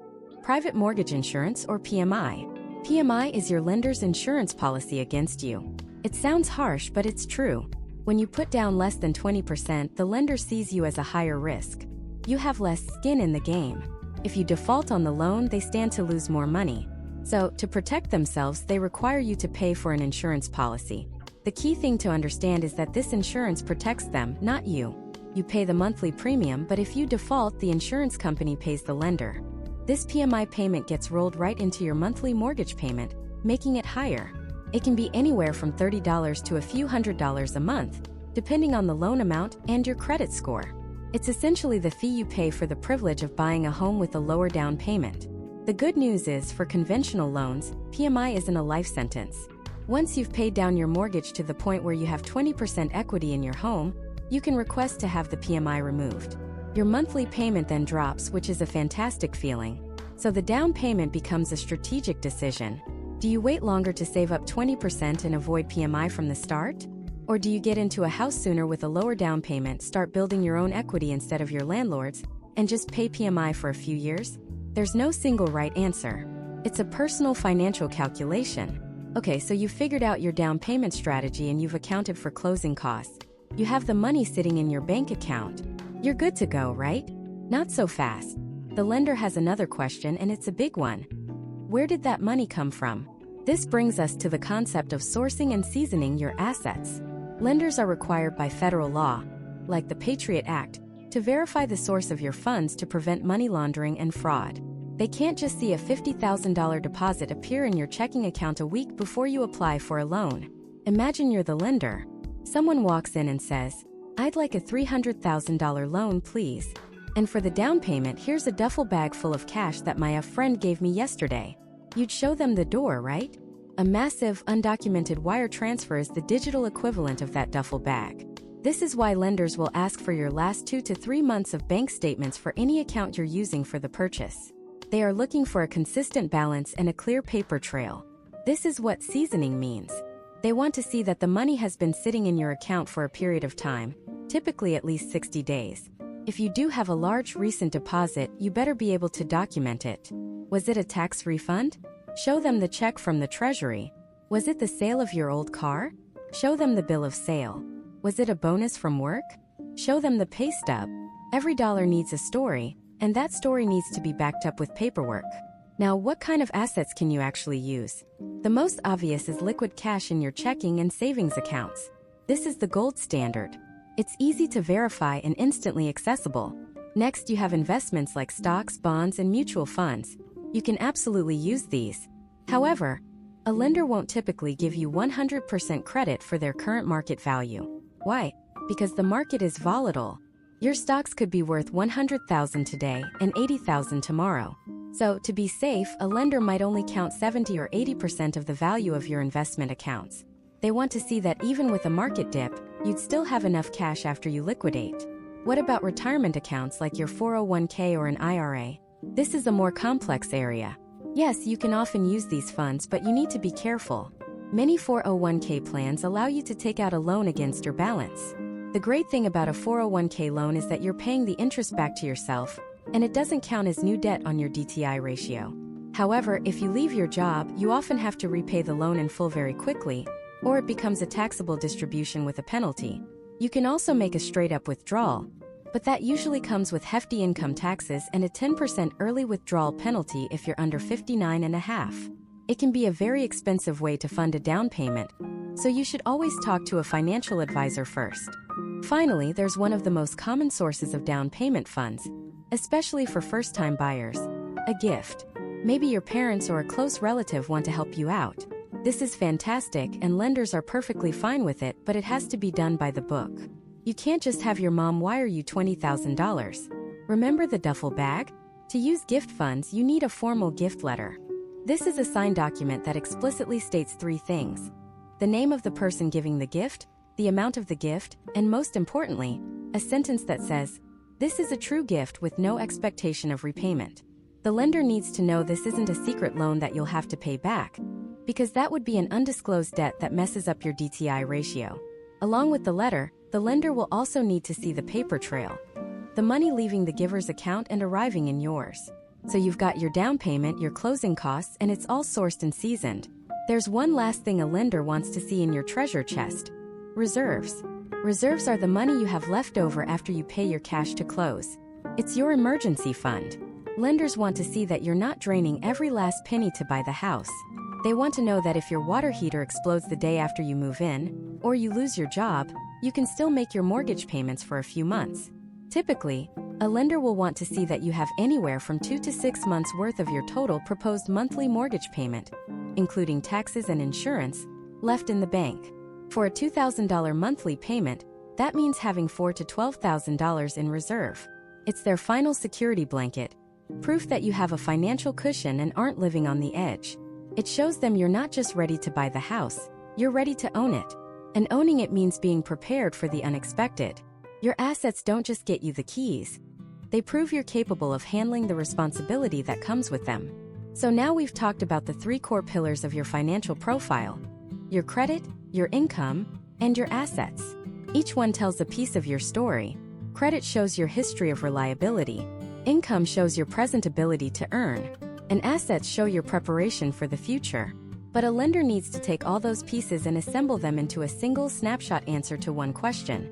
private mortgage insurance, or PMI. PMI is your lender's insurance policy against you. It sounds harsh, but it's true. When you put down less than 20%, the lender sees you as a higher risk. You have less skin in the game. If you default on the loan, they stand to lose more money. So, to protect themselves, they require you to pay for an insurance policy. The key thing to understand is that this insurance protects them, not you. You pay the monthly premium, but if you default, the insurance company pays the lender. This PMI payment gets rolled right into your monthly mortgage payment, making it higher. It can be anywhere from $30 to a few $100s a month, depending on the loan amount and your credit score. It's essentially the fee you pay for the privilege of buying a home with a lower down payment. The good news is, for conventional loans, PMI isn't a life sentence. Once you've paid down your mortgage to the point where you have 20% equity in your home, you can request to have the PMI removed. Your monthly payment then drops, which is a fantastic feeling. So the down payment becomes a strategic decision. Do you wait longer to save up 20% and avoid PMI from the start? Or do you get into a house sooner with a lower down payment, start building your own equity instead of your landlord's, and just pay PMI for a few years? There's no single right answer. It's a personal financial calculation. Okay, so you've figured out your down payment strategy and you've accounted for closing costs. You have the money sitting in your bank account. You're good to go, right? Not so fast. The lender has another question, and it's a big one. Where did that money come from? This brings us to the concept of sourcing and seasoning your assets. Lenders are required by federal law, like the Patriot Act, to verify the source of your funds to prevent money laundering and fraud. They can't just see a $50,000 deposit appear in your checking account a week before you apply for a loan. Imagine you're the lender. Someone walks in and says, "I'd like a $300,000 loan, please. And for the down payment, here's a duffel bag full of cash that my friend gave me yesterday." You'd show them the door, right? A massive, undocumented wire transfer is the digital equivalent of that duffel bag. This is why lenders will ask for your last 2 to 3 months of bank statements for any account you're using for the purchase. They are looking for a consistent balance and a clear paper trail. This is what seasoning means. They want to see that the money has been sitting in your account for a period of time, typically at least 60 days. If you do have a large recent deposit, you better be able to document it. Was it a tax refund? Show them the check from the Treasury. Was it the sale of your old car? Show them the bill of sale. Was it a bonus from work? Show them the pay stub. Every dollar needs a story, and that story needs to be backed up with paperwork. Now, what kind of assets can you actually use? The most obvious is liquid cash in your checking and savings accounts. This is the gold standard. It's easy to verify and instantly accessible. Next, you have investments like stocks, bonds, and mutual funds. You can absolutely use these. However, a lender won't typically give you 100% credit for their current market value. Why? Because the market is volatile. Your stocks could be worth $100,000 today and $80,000 tomorrow. So, to be safe, a lender might only count 70 or 80% of the value of your investment accounts. They want to see that even with a market dip, you'd still have enough cash after you liquidate. What about retirement accounts like your 401k or an IRA? This is a more complex area. Yes, you can often use these funds, but you need to be careful. Many 401k plans allow you to take out a loan against your balance. The great thing about a 401k loan is that you're paying the interest back to yourself, and it doesn't count as new debt on your DTI ratio. However, if you leave your job, you often have to repay the loan in full very quickly, or it becomes a taxable distribution with a penalty. You can also make a straight-up withdrawal, but that usually comes with hefty income taxes and a 10% early withdrawal penalty if you're under 59 and a half. It can be a very expensive way to fund a down payment, so you should always talk to a financial advisor first. Finally, there's one of the most common sources of down payment funds, especially for first-time buyers: a gift. Maybe your parents or a close relative want to help you out. This is fantastic, and lenders are perfectly fine with it, but it has to be done by the book. You can't just have your mom wire you $20,000. Remember the duffel bag? To use gift funds, you need a formal gift letter. This is a signed document that explicitly states 3 things: the name of the person giving the gift, the amount of the gift, and most importantly, a sentence that says, "This is a true gift with no expectation of repayment." The lender needs to know this isn't a secret loan that you'll have to pay back, because that would be an undisclosed debt that messes up your DTI ratio. Along with the letter, the lender will also need to see the paper trail: the money leaving the giver's account and arriving in yours. So you've got your down payment, your closing costs, and it's all sourced and seasoned. There's one last thing a lender wants to see in your treasure chest: reserves. Reserves are the money you have left over after you pay your cash to close. It's your emergency fund. Lenders want to see that you're not draining every last penny to buy the house. They want to know that if your water heater explodes the day after you move in, or you lose your job, you can still make your mortgage payments for a few months. Typically, a lender will want to see that you have anywhere from 2 to 6 months worth of your total proposed monthly mortgage payment, including taxes and insurance, left in the bank. For a $2,000 monthly payment, that means having $4,000 to $12,000 in reserve. It's their final security blanket, proof that you have a financial cushion and aren't living on the edge. It shows them you're not just ready to buy the house, you're ready to own it. And owning it means being prepared for the unexpected. Your assets don't just get you the keys. They prove you're capable of handling the responsibility that comes with them. So now we've talked about the 3 core pillars of your financial profile: your credit, your income, and your assets. Each one tells a piece of your story. Credit shows your history of reliability. Income shows your present ability to earn. And assets show your preparation for the future. But a lender needs to take all those pieces and assemble them into a single snapshot answer to one question.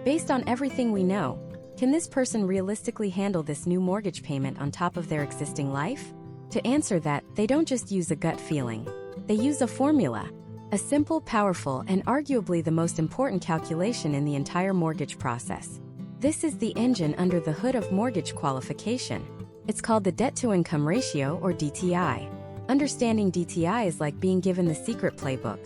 Based on everything we know, can this person realistically handle this new mortgage payment on top of their existing life? To answer that, they don't just use a gut feeling. They use a formula. A simple, powerful, and arguably the most important calculation in the entire mortgage process. This is the engine under the hood of mortgage qualification. It's called the debt-to-income ratio, or DTI. Understanding DTI is like being given the secret playbook.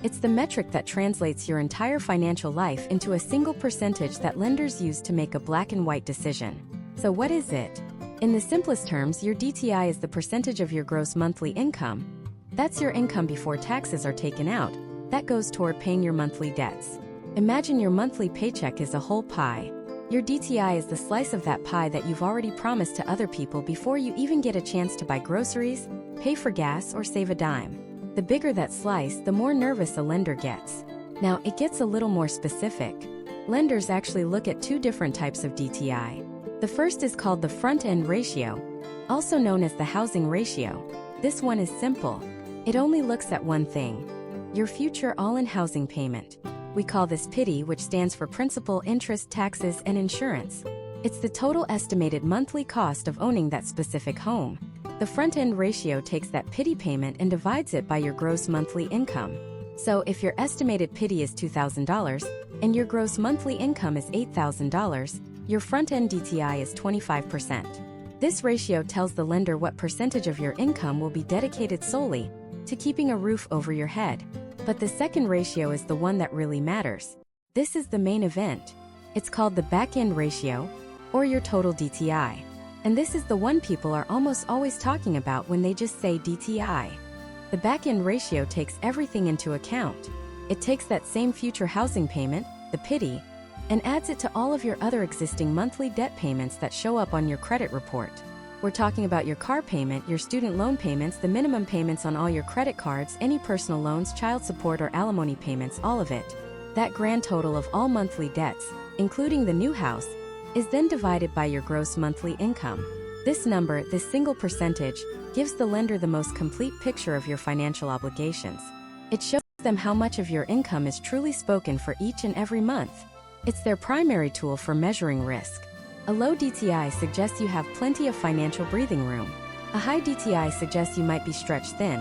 It's the metric that translates your entire financial life into a single percentage that lenders use to make a black and white decision. So what is it? In the simplest terms, your DTI is the percentage of your gross monthly income. That's your income before taxes are taken out. That goes toward paying your monthly debts. Imagine your monthly paycheck is a whole pie. Your DTI is the slice of that pie that you've already promised to other people before you even get a chance to buy groceries, pay for gas, or save a dime. The bigger that slice, the more nervous a lender gets. Now, it gets a little more specific. Lenders actually look at 2 different types of DTI. The first is called the front-end ratio, also known as the housing ratio. This one is simple. It only looks at one thing: your future all-in housing payment. We call this PITI, which stands for principal, interest, taxes, and insurance. It's the total estimated monthly cost of owning that specific home. The front-end ratio takes that PITI payment and divides it by your gross monthly income. So if your estimated PITI is $2,000 and your gross monthly income is $8,000, your front-end DTI is 25%. This ratio tells the lender what percentage of your income will be dedicated solely to keeping a roof over your head. But the second ratio is the one that really matters. This is the main event. It's called the back-end ratio, or your total DTI. And this is the one people are almost always talking about when they just say DTI. The back-end ratio takes everything into account. It takes that same future housing payment, the PITI, and adds it to all of your other existing monthly debt payments that show up on your credit report. We're talking about your car payment, your student loan payments, the minimum payments on all your credit cards, any personal loans, child support or alimony payments, all of it. That grand total of all monthly debts, including the new house, is then divided by your gross monthly income. This number, this single percentage, gives the lender the most complete picture of your financial obligations. It shows them how much of your income is truly spoken for each and every month. It's their primary tool for measuring risk. A low DTI suggests you have plenty of financial breathing room. A high DTI suggests you might be stretched thin,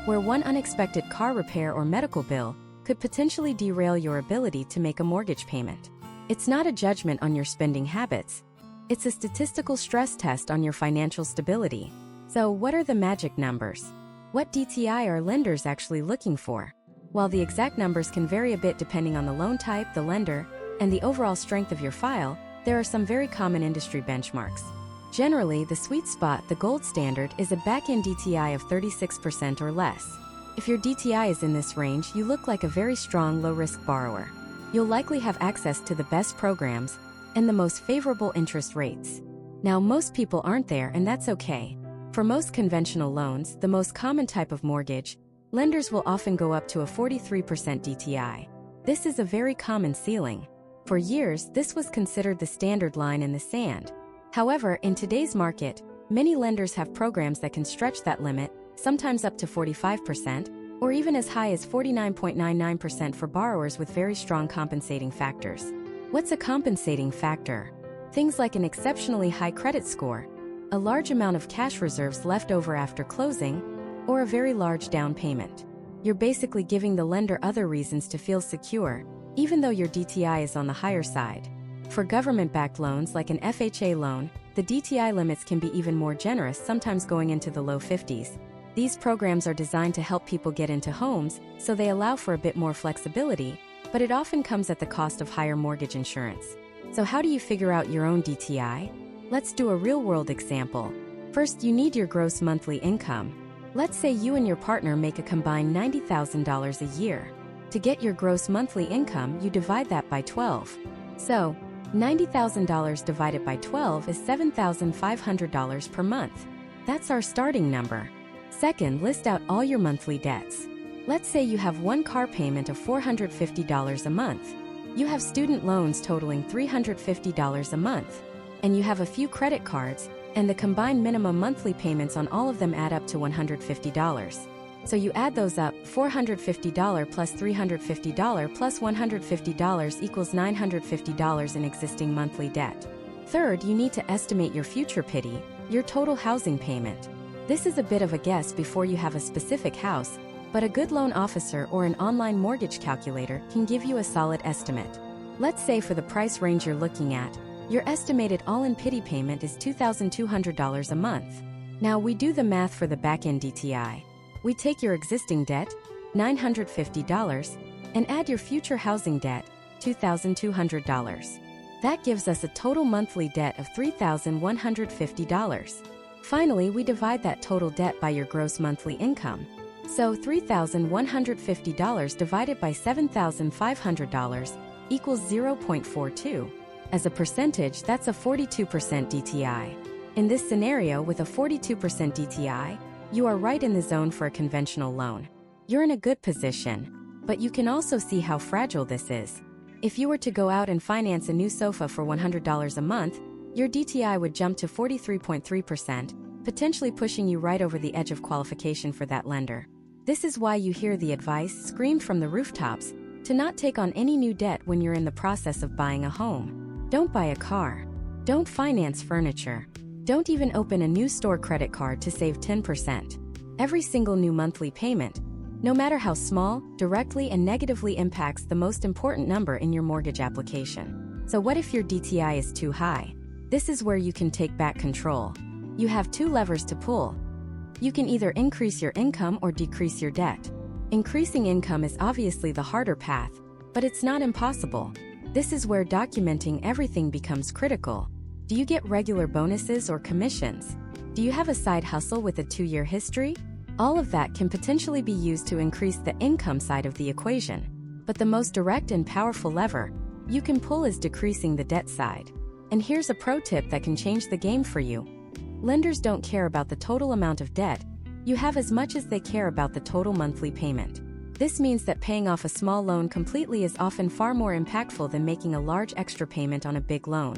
where one unexpected car repair or medical bill could potentially derail your ability to make a mortgage payment. It's not a judgment on your spending habits. It's a statistical stress test on your financial stability. So what are the magic numbers? What DTI are lenders actually looking for? While the exact numbers can vary a bit depending on the loan type, the lender, and the overall strength of your file, there are some very common industry benchmarks. Generally, the sweet spot, the gold standard, is a back-end DTI of 36% or less. If your DTI is in this range, you look like a very strong, low-risk borrower. You'll likely have access to the best programs and the most favorable interest rates. Now, most people aren't there, and that's okay. For most conventional loans, the most common type of mortgage, lenders will often go up to a 43% DTI. This is a very common ceiling. For years, this was considered the standard line in the sand. However, in today's market, many lenders have programs that can stretch that limit, sometimes up to 45%, or even as high as 49.99% for borrowers with very strong compensating factors. What's a compensating factor? Things like an exceptionally high credit score, a large amount of cash reserves left over after closing, or a very large down payment. You're basically giving the lender other reasons to feel secure, even though your DTI is on the higher side. For government-backed loans like an FHA loan, the DTI limits can be even more generous, sometimes going into the low 50s. These programs are designed to help people get into homes, so they allow for a bit more flexibility, but it often comes at the cost of higher mortgage insurance. So how do you figure out your own DTI? Let's do a real-world example. First, you need your gross monthly income. Let's say you and your partner make a combined $90,000 a year. To get your gross monthly income, you divide that by 12. So, $90,000 divided by 12 is $7,500 per month. That's our starting number. Second, list out all your monthly debts. Let's say you have one car payment of $450 a month. You have student loans totaling $350 a month. And you have a few credit cards, and the combined minimum monthly payments on all of them add up to $150. So you add those up, $450 plus $350 plus $150 equals $950 in existing monthly debt. Third, you need to estimate your future PITI, your total housing payment. This is a bit of a guess before you have a specific house, but a good loan officer or an online mortgage calculator can give you a solid estimate. Let's say for the price range you're looking at, your estimated all-in PITI payment is $2,200 a month. Now we do the math for the back-end DTI. We take your existing debt, $950, and add your future housing debt, $2,200. That gives us a total monthly debt of $3,150. Finally, we divide that total debt by your gross monthly income. So $3,150 divided by $7,500 equals 0.42. As a percentage, that's a 42% DTI. In this scenario, with a 42% DTI, you are right in the zone for a conventional loan. You're in a good position. But you can also see how fragile this is. If you were to go out and finance a new sofa for $100 a month, your DTI would jump to 43.3%, potentially pushing you right over the edge of qualification for that lender. This is why you hear the advice screamed from the rooftops to not take on any new debt when you're in the process of buying a home. Don't buy a car. Don't finance furniture. Don't even open a new store credit card to save 10%. Every single new monthly payment, no matter how small, directly and negatively impacts the most important number in your mortgage application. So what if your DTI is too high? This is where you can take back control. You have two levers to pull. You can either increase your income or decrease your debt. Increasing income is obviously the harder path, but it's not impossible. This is where documenting everything becomes critical. Do you get regular bonuses or commissions? Do you have a side hustle with a 2-year history? All of that can potentially be used to increase the income side of the equation. But the most direct and powerful lever you can pull is decreasing the debt side. And here's a pro tip that can change the game for you. Lenders don't care about the total amount of debt you have as much as they care about the total monthly payment. This means that paying off a small loan completely is often far more impactful than making a large extra payment on a big loan.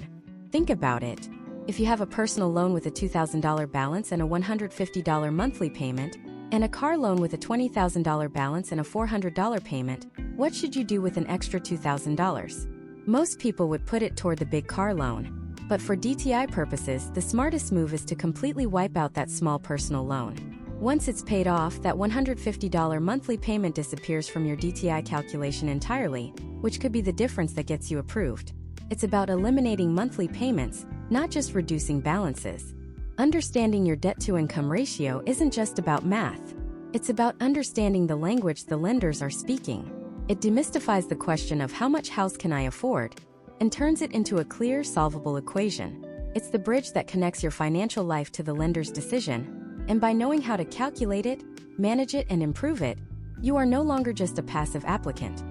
Think about it. If you have a personal loan with a $2,000 balance and a $150 monthly payment, and a car loan with a $20,000 balance and a $400 payment, what should you do with an extra $2,000? Most people would put it toward the big car loan. But for DTI purposes, the smartest move is to completely wipe out that small personal loan. Once it's paid off, that $150 monthly payment disappears from your DTI calculation entirely, which could be the difference that gets you approved. It's about eliminating monthly payments, not just reducing balances. Understanding your debt-to-income ratio isn't just about math. It's about understanding the language the lenders are speaking. It demystifies the question of how much house can I afford, and turns it into a clear, solvable equation. It's the bridge that connects your financial life to the lender's decision. And by knowing how to calculate it, manage it, and improve it, you are no longer just a passive applicant.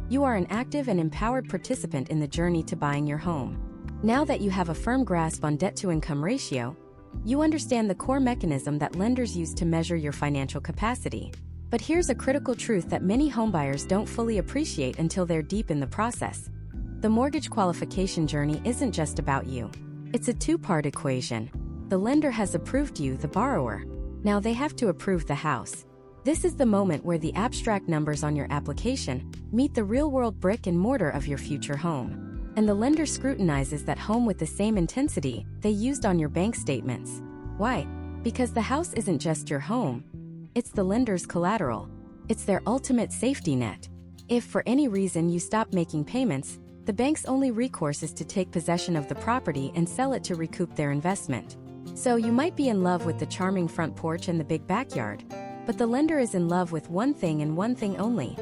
You are an active and empowered participant in the journey to buying your home. Now that you have a firm grasp on debt-to-income ratio, you understand the core mechanism that lenders use to measure your financial capacity. But here's a critical truth that many homebuyers don't fully appreciate until they're deep in the process. The mortgage qualification journey isn't just about you. It's a two-part equation. The lender has approved you, the borrower. Now they have to approve the house. This is the moment where the abstract numbers on your application meet the real-world brick and mortar of your future home. And the lender scrutinizes that home with the same intensity they used on your bank statements. Why? Because the house isn't just your home. It's the lender's collateral. It's their ultimate safety net. If for any reason you stop making payments, the bank's only recourse is to take possession of the property and sell it to recoup their investment. So you might be in love with the charming front porch and the big backyard, but the lender is in love with one thing and one thing only: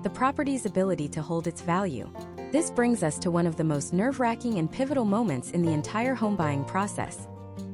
the property's ability to hold its value. This brings us to one of the most nerve-wracking and pivotal moments in the entire home buying process: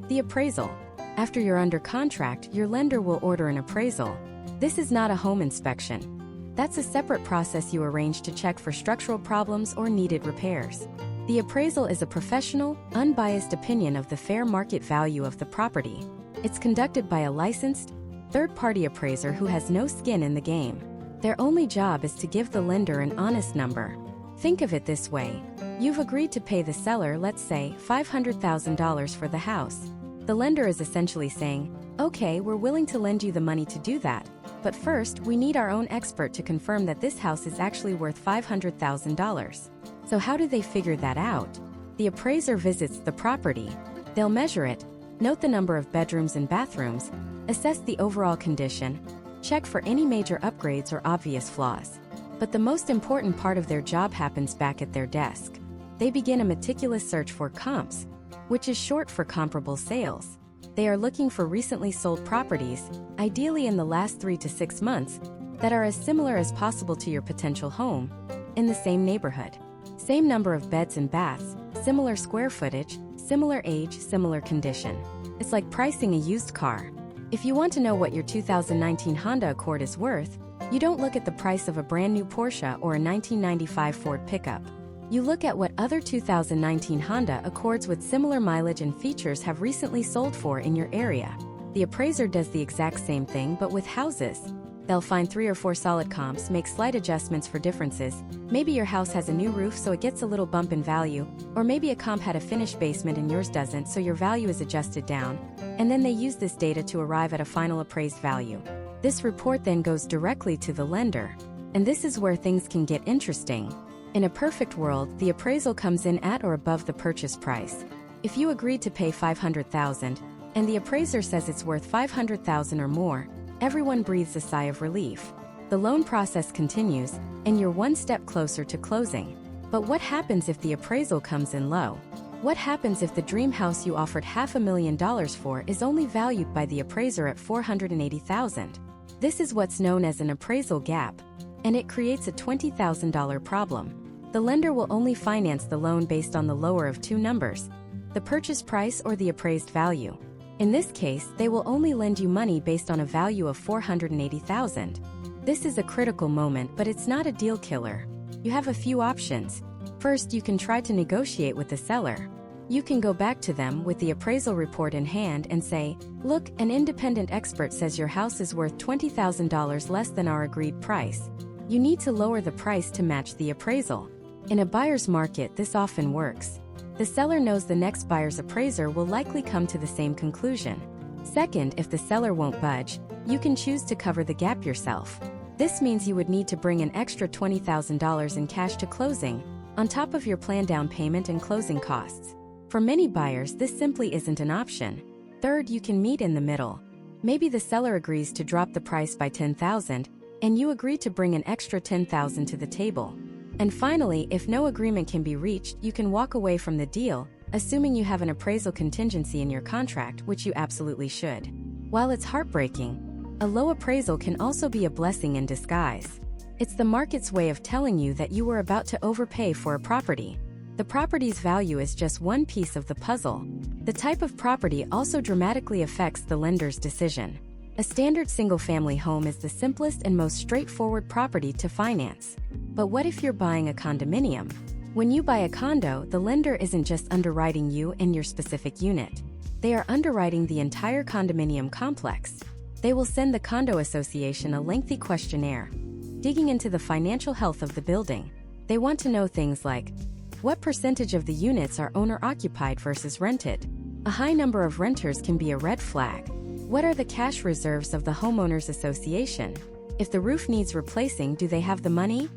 the appraisal. After you're under contract, your lender will order an appraisal. This is not a home inspection. That's a separate process you arrange to check for structural problems or needed repairs. The appraisal is a professional, unbiased opinion of the fair market value of the property. It's conducted by a licensed, third-party appraiser who has no skin in the game. Their only job is to give the lender an honest number. Think of it this way. You've agreed to pay the seller, let's say, $500,000 for the house. The lender is essentially saying, okay, we're willing to lend you the money to do that, but first, we need our own expert to confirm that this house is actually worth $500,000. So how do they figure that out? The appraiser visits the property. They'll measure it, note the number of bedrooms and bathrooms, assess the overall condition, check for any major upgrades or obvious flaws. But the most important part of their job happens back at their desk. They begin a meticulous search for comps, which is short for comparable sales. They are looking for recently sold properties, ideally in the last 3 to 6 months, that are as similar as possible to your potential home, in the same neighborhood. Same number of beds and baths, similar square footage, similar age, similar condition. It's like pricing a used car. If you want to know what your 2019 Honda Accord is worth, you don't look at the price of a brand new Porsche or a 1995 Ford pickup. You look at what other 2019 Honda Accords with similar mileage and features have recently sold for in your area. The appraiser does the exact same thing but with houses. They'll find 3 or 4 solid comps, make slight adjustments for differences. Maybe your house has a new roof so it gets a little bump in value, or maybe a comp had a finished basement and yours doesn't, so your value is adjusted down. And then they use this data to arrive at a final appraised value. This report then goes directly to the lender. And this is where things can get interesting. In a perfect world, the appraisal comes in at or above the purchase price. If you agreed to pay $500,000, and the appraiser says it's worth $500,000 or more, everyone breathes a sigh of relief. The loan process continues, and you're one step closer to closing. But what happens if the appraisal comes in low? What happens if the dream house you offered $500,000 for is only valued by the appraiser at $480,000? This is what's known as an appraisal gap, and it creates a $20,000 problem. The lender will only finance the loan based on the lower of 2 numbers, the purchase price or the appraised value. In this case, they will only lend you money based on a value of $480,000. This is a critical moment, but it's not a deal killer. You have a few options. First, you can try to negotiate with the seller. You can go back to them with the appraisal report in hand and say, look, an independent expert says your house is worth $20,000 less than our agreed price. You need to lower the price to match the appraisal. In a buyer's market, this often works. The seller knows the next buyer's appraiser will likely come to the same conclusion. Second, if the seller won't budge, you can choose to cover the gap yourself. This means you would need to bring an extra $20,000 in cash to closing, on top of your planned down payment and closing costs. For many buyers, this simply isn't an option. Third, you can meet in the middle. Maybe the seller agrees to drop the price by $10,000, and you agree to bring an extra $10,000 to the table. And finally, if no agreement can be reached, you can walk away from the deal, assuming you have an appraisal contingency in your contract, which you absolutely should. While it's heartbreaking, a low appraisal can also be a blessing in disguise. It's the market's way of telling you that you were about to overpay for a property. The property's value is just one piece of the puzzle. The type of property also dramatically affects the lender's decision. A standard single-family home is the simplest and most straightforward property to finance. But what if you're buying a condominium? When you buy a condo, the lender isn't just underwriting you and your specific unit. They are underwriting the entire condominium complex. They will send the condo association a lengthy questionnaire, digging into the financial health of the building. They want to know things like, what percentage of the units are owner-occupied versus rented? A high number of renters can be a red flag. What are the cash reserves of the homeowners association? If the roof needs replacing, do they have the money?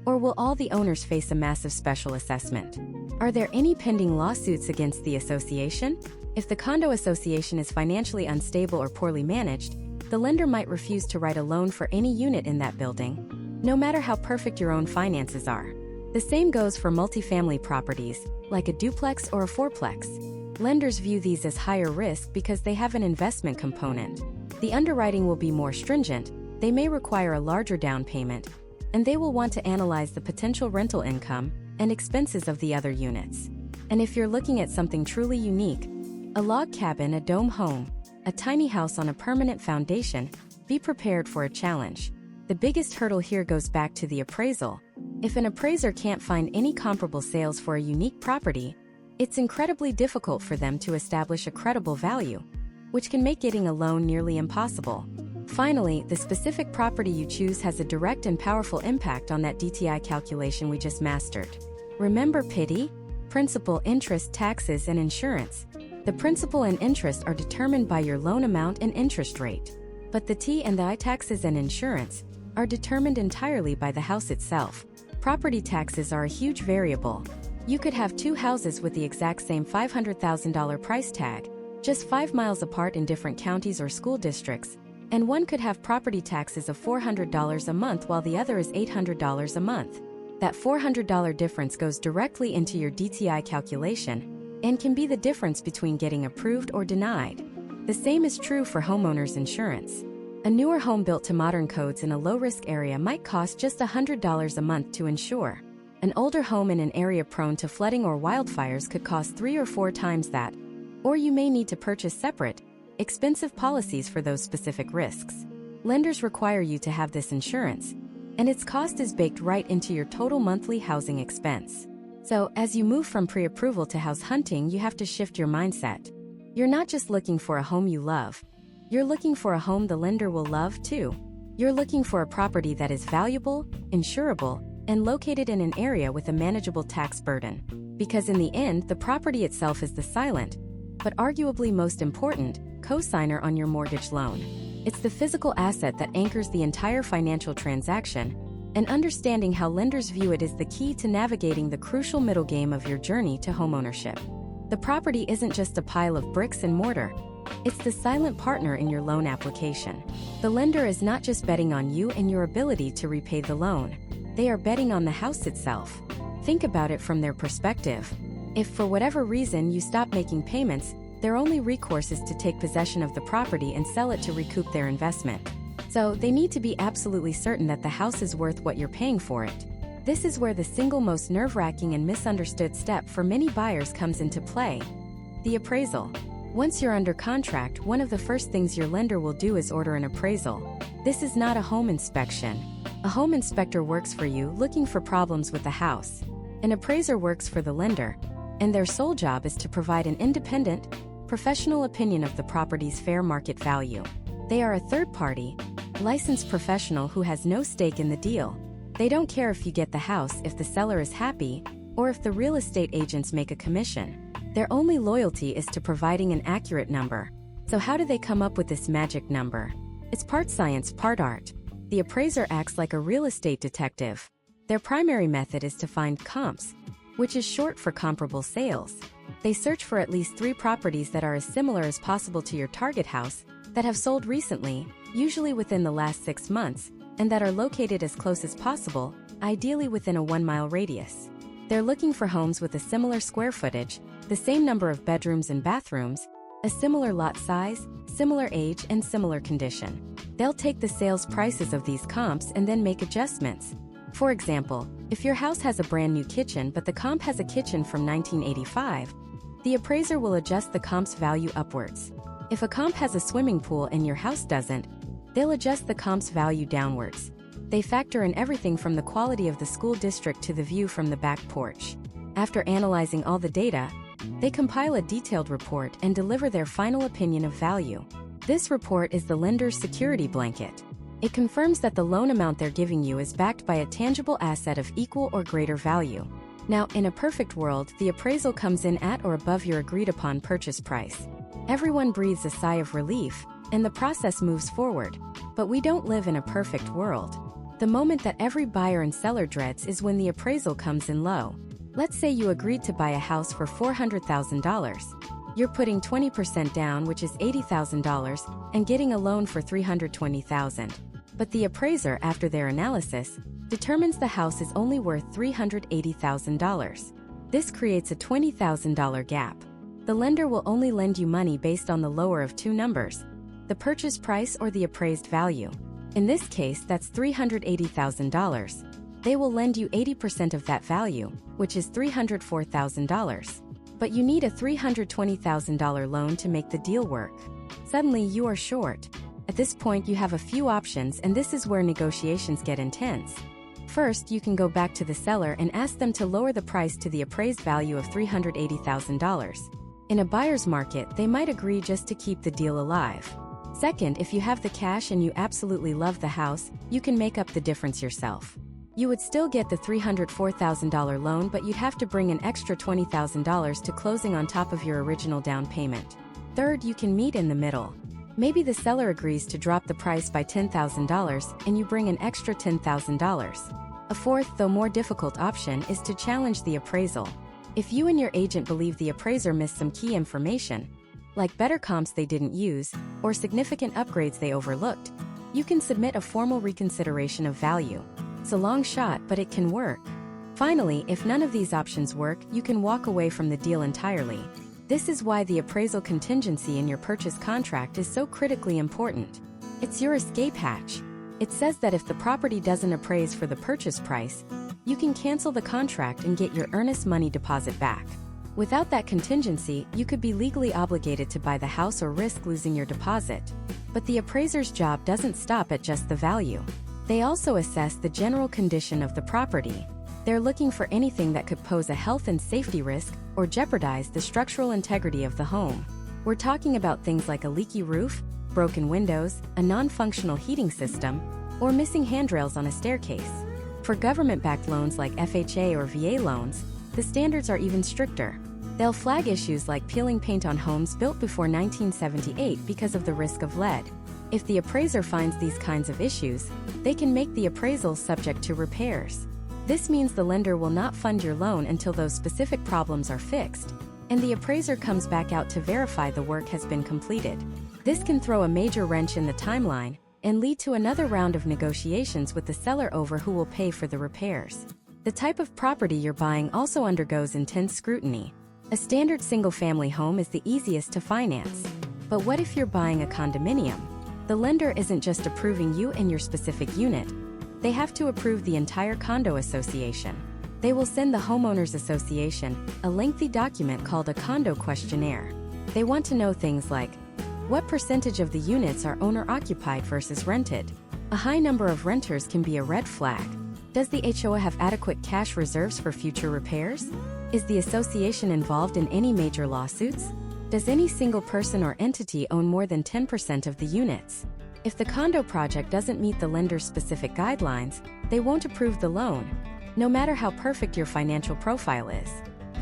Or will all the owners face a massive special assessment? Are there any pending lawsuits against the association? If the condo association is financially unstable or poorly managed, the lender might refuse to write a loan for any unit in that building, no matter how perfect your own finances are. The same goes for multifamily properties, like a duplex or a fourplex. Lenders view these as higher risk because they have an investment component. The underwriting will be more stringent, they may require a larger down payment, and they will want to analyze the potential rental income and expenses of the other units. And if you're looking at something truly unique, a log cabin, a dome home, a tiny house on a permanent foundation, be prepared for a challenge. The biggest hurdle here goes back to the appraisal. If an appraiser can't find any comparable sales for a unique property, it's incredibly difficult for them to establish a credible value, which can make getting a loan nearly impossible. Finally, the specific property you choose has a direct and powerful impact on that DTI calculation we just mastered. Remember PITI? Principal, interest, taxes, and insurance. The principal and interest are determined by your loan amount and interest rate. But the T and the I, taxes and insurance, are determined entirely by the house itself. Property taxes are a huge variable. You could have two houses with the exact same $500,000 price tag, just 5 miles apart in different counties or school districts, and one could have property taxes of $400 a month while the other is $800 a month. That $400 difference goes directly into your DTI calculation and can be the difference between getting approved or denied. The same is true for homeowners insurance. A newer home built to modern codes in a low-risk area might cost just $100 a month to insure. An older home in an area prone to flooding or wildfires could cost 3 or 4 times that, or you may need to purchase separate, expensive policies for those specific risks. Lenders require you to have this insurance, and its cost is baked right into your total monthly housing expense. So, as you move from pre-approval to house hunting, you have to shift your mindset. You're not just looking for a home you love. You're looking for a home the lender will love too. You're looking for a property that is valuable, insurable, and located in an area with a manageable tax burden. Because in the end, the property itself is the silent, but arguably most important, co-signer on your mortgage loan. It's the physical asset that anchors the entire financial transaction, and understanding how lenders view it is the key to navigating the crucial middle game of your journey to homeownership. The property isn't just a pile of bricks and mortar. It's the silent partner in your loan application. The lender is not just betting on you and your ability to repay the loan. They are betting on the house itself. Think about it from their perspective. If for whatever reason you stop making payments, their only recourse is to take possession of the property and sell it to recoup their investment. So they need to be absolutely certain that the house is worth what you're paying for it. This is where the single most nerve-wracking and misunderstood step for many buyers comes into play: the appraisal. Once you're under contract, one of the first things your lender will do is order an appraisal. This is not a home inspection. A home inspector works for you looking for problems with the house. An appraiser works for the lender, and their sole job is to provide an independent, professional opinion of the property's fair market value. They are a third-party, licensed professional who has no stake in the deal. They don't care if you get the house if the seller is happy, or if the real estate agents make a commission. Their only loyalty is to providing an accurate number. So how do they come up with this magic number? It's part science, part art. The appraiser acts like a real estate detective. Their primary method is to find comps, which is short for comparable sales. They search for at least 3 properties that are as similar as possible to your target house, that have sold recently, usually within the last 6 months, and that are located as close as possible, ideally within a 1-mile radius. They're looking for homes with a similar square footage, the same number of bedrooms and bathrooms, a similar lot size, similar age, and similar condition. They'll take the sales prices of these comps and then make adjustments. For example, if your house has a brand new kitchen but the comp has a kitchen from 1985, the appraiser will adjust the comp's value upwards. If a comp has a swimming pool and your house doesn't, they'll adjust the comp's value downwards. They factor in everything from the quality of the school district to the view from the back porch. After analyzing all the data, they compile a detailed report and deliver their final opinion of value. This report is the lender's security blanket. It confirms that the loan amount they're giving you is backed by a tangible asset of equal or greater value. Now, in a perfect world, the appraisal comes in at or above your agreed-upon purchase price. Everyone breathes a sigh of relief, and the process moves forward. But we don't live in a perfect world. The moment that every buyer and seller dreads is when the appraisal comes in low. Let's say you agreed to buy a house for $400,000. You're putting 20% down, which is $80,000, and getting a loan for $320,000. But the appraiser, after their analysis, determines the house is only worth $380,000. This creates a $20,000 gap. The lender will only lend you money based on the lower of 2 numbers, the purchase price or the appraised value. In this case, that's $380,000. They will lend you 80% of that value, which is $304,000. But you need a $320,000 loan to make the deal work. Suddenly you are short. At this point you have a few options, and this is where negotiations get intense. First, you can go back to the seller and ask them to lower the price to the appraised value of $380,000. In a buyer's market, they might agree just to keep the deal alive. Second, if you have the cash and you absolutely love the house, you can make up the difference yourself. You would still get the $304,000 loan, but you'd have to bring an extra $20,000 to closing on top of your original down payment. Third, you can meet in the middle. Maybe the seller agrees to drop the price by $10,000 and you bring an extra $10,000. A fourth, though more difficult option, is to challenge the appraisal. If you and your agent believe the appraiser missed some key information, like better comps they didn't use, or significant upgrades they overlooked, you can submit a formal reconsideration of value. It's a long shot, but it can work. Finally, if none of these options work, you can walk away from the deal entirely. This is why the appraisal contingency in your purchase contract is so critically important. It's your escape hatch. It says that if the property doesn't appraise for the purchase price, you can cancel the contract and get your earnest money deposit back. Without that contingency, you could be legally obligated to buy the house or risk losing your deposit. But the appraiser's job doesn't stop at just the value. They also assess the general condition of the property. They're looking for anything that could pose a health and safety risk or jeopardize the structural integrity of the home. We're talking about things like a leaky roof, broken windows, a non-functional heating system, or missing handrails on a staircase. For government-backed loans like FHA or VA loans, the standards are even stricter. They'll flag issues like peeling paint on homes built before 1978 because of the risk of lead. If the appraiser finds these kinds of issues, they can make the appraisal subject to repairs. This means the lender will not fund your loan until those specific problems are fixed, and the appraiser comes back out to verify the work has been completed. This can throw a major wrench in the timeline and lead to another round of negotiations with the seller over who will pay for the repairs. The type of property you're buying also undergoes intense scrutiny. A standard single-family home is the easiest to finance. But what if you're buying a condominium? The lender isn't just approving you and your specific unit. They have to approve the entire condo association. They will send the homeowners association a lengthy document called a condo questionnaire. They want to know things like, what percentage of the units are owner-occupied versus rented? A high number of renters can be a red flag. Does the HOA have adequate cash reserves for future repairs? Is the association involved in any major lawsuits? Does any single person or entity own more than 10% of the units? If the condo project doesn't meet the lender's specific guidelines, they won't approve the loan, no matter how perfect your financial profile is.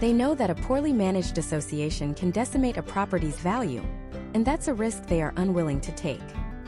They know that a poorly managed association can decimate a property's value, and that's a risk they are unwilling to take.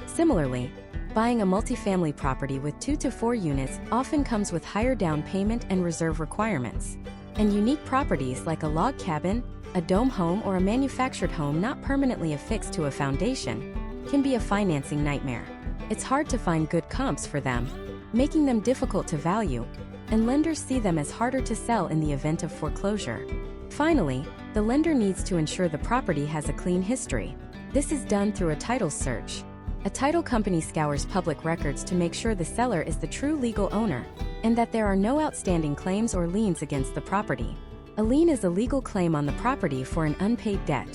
Similarly, buying a multifamily property with 2 to 4 units often comes with higher down payment and reserve requirements. And unique properties like a log cabin, a dome home, or a manufactured home not permanently affixed to a foundation can be a financing nightmare. It's hard to find good comps for them, making them difficult to value, and lenders see them as harder to sell in the event of foreclosure. Finally, the lender needs to ensure the property has a clean history. This is done through a title search. A title company scours public records to make sure the seller is the true legal owner and that there are no outstanding claims or liens against the property. A lien is a legal claim on the property for an unpaid debt.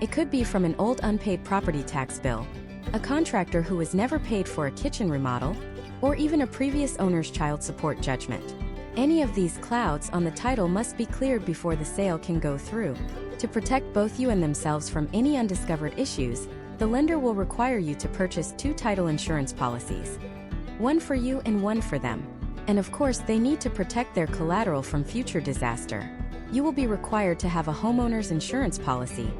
It could be from an old unpaid property tax bill, a contractor who was never paid for a kitchen remodel, or even a previous owner's child support judgment. Any of these clouds on the title must be cleared before the sale can go through. To protect both you and themselves from any undiscovered issues, the lender will require you to purchase 2 title insurance policies. One for you and one for them. And of course, they need to protect their collateral from future disaster. You will be required to have a homeowner's insurance policy,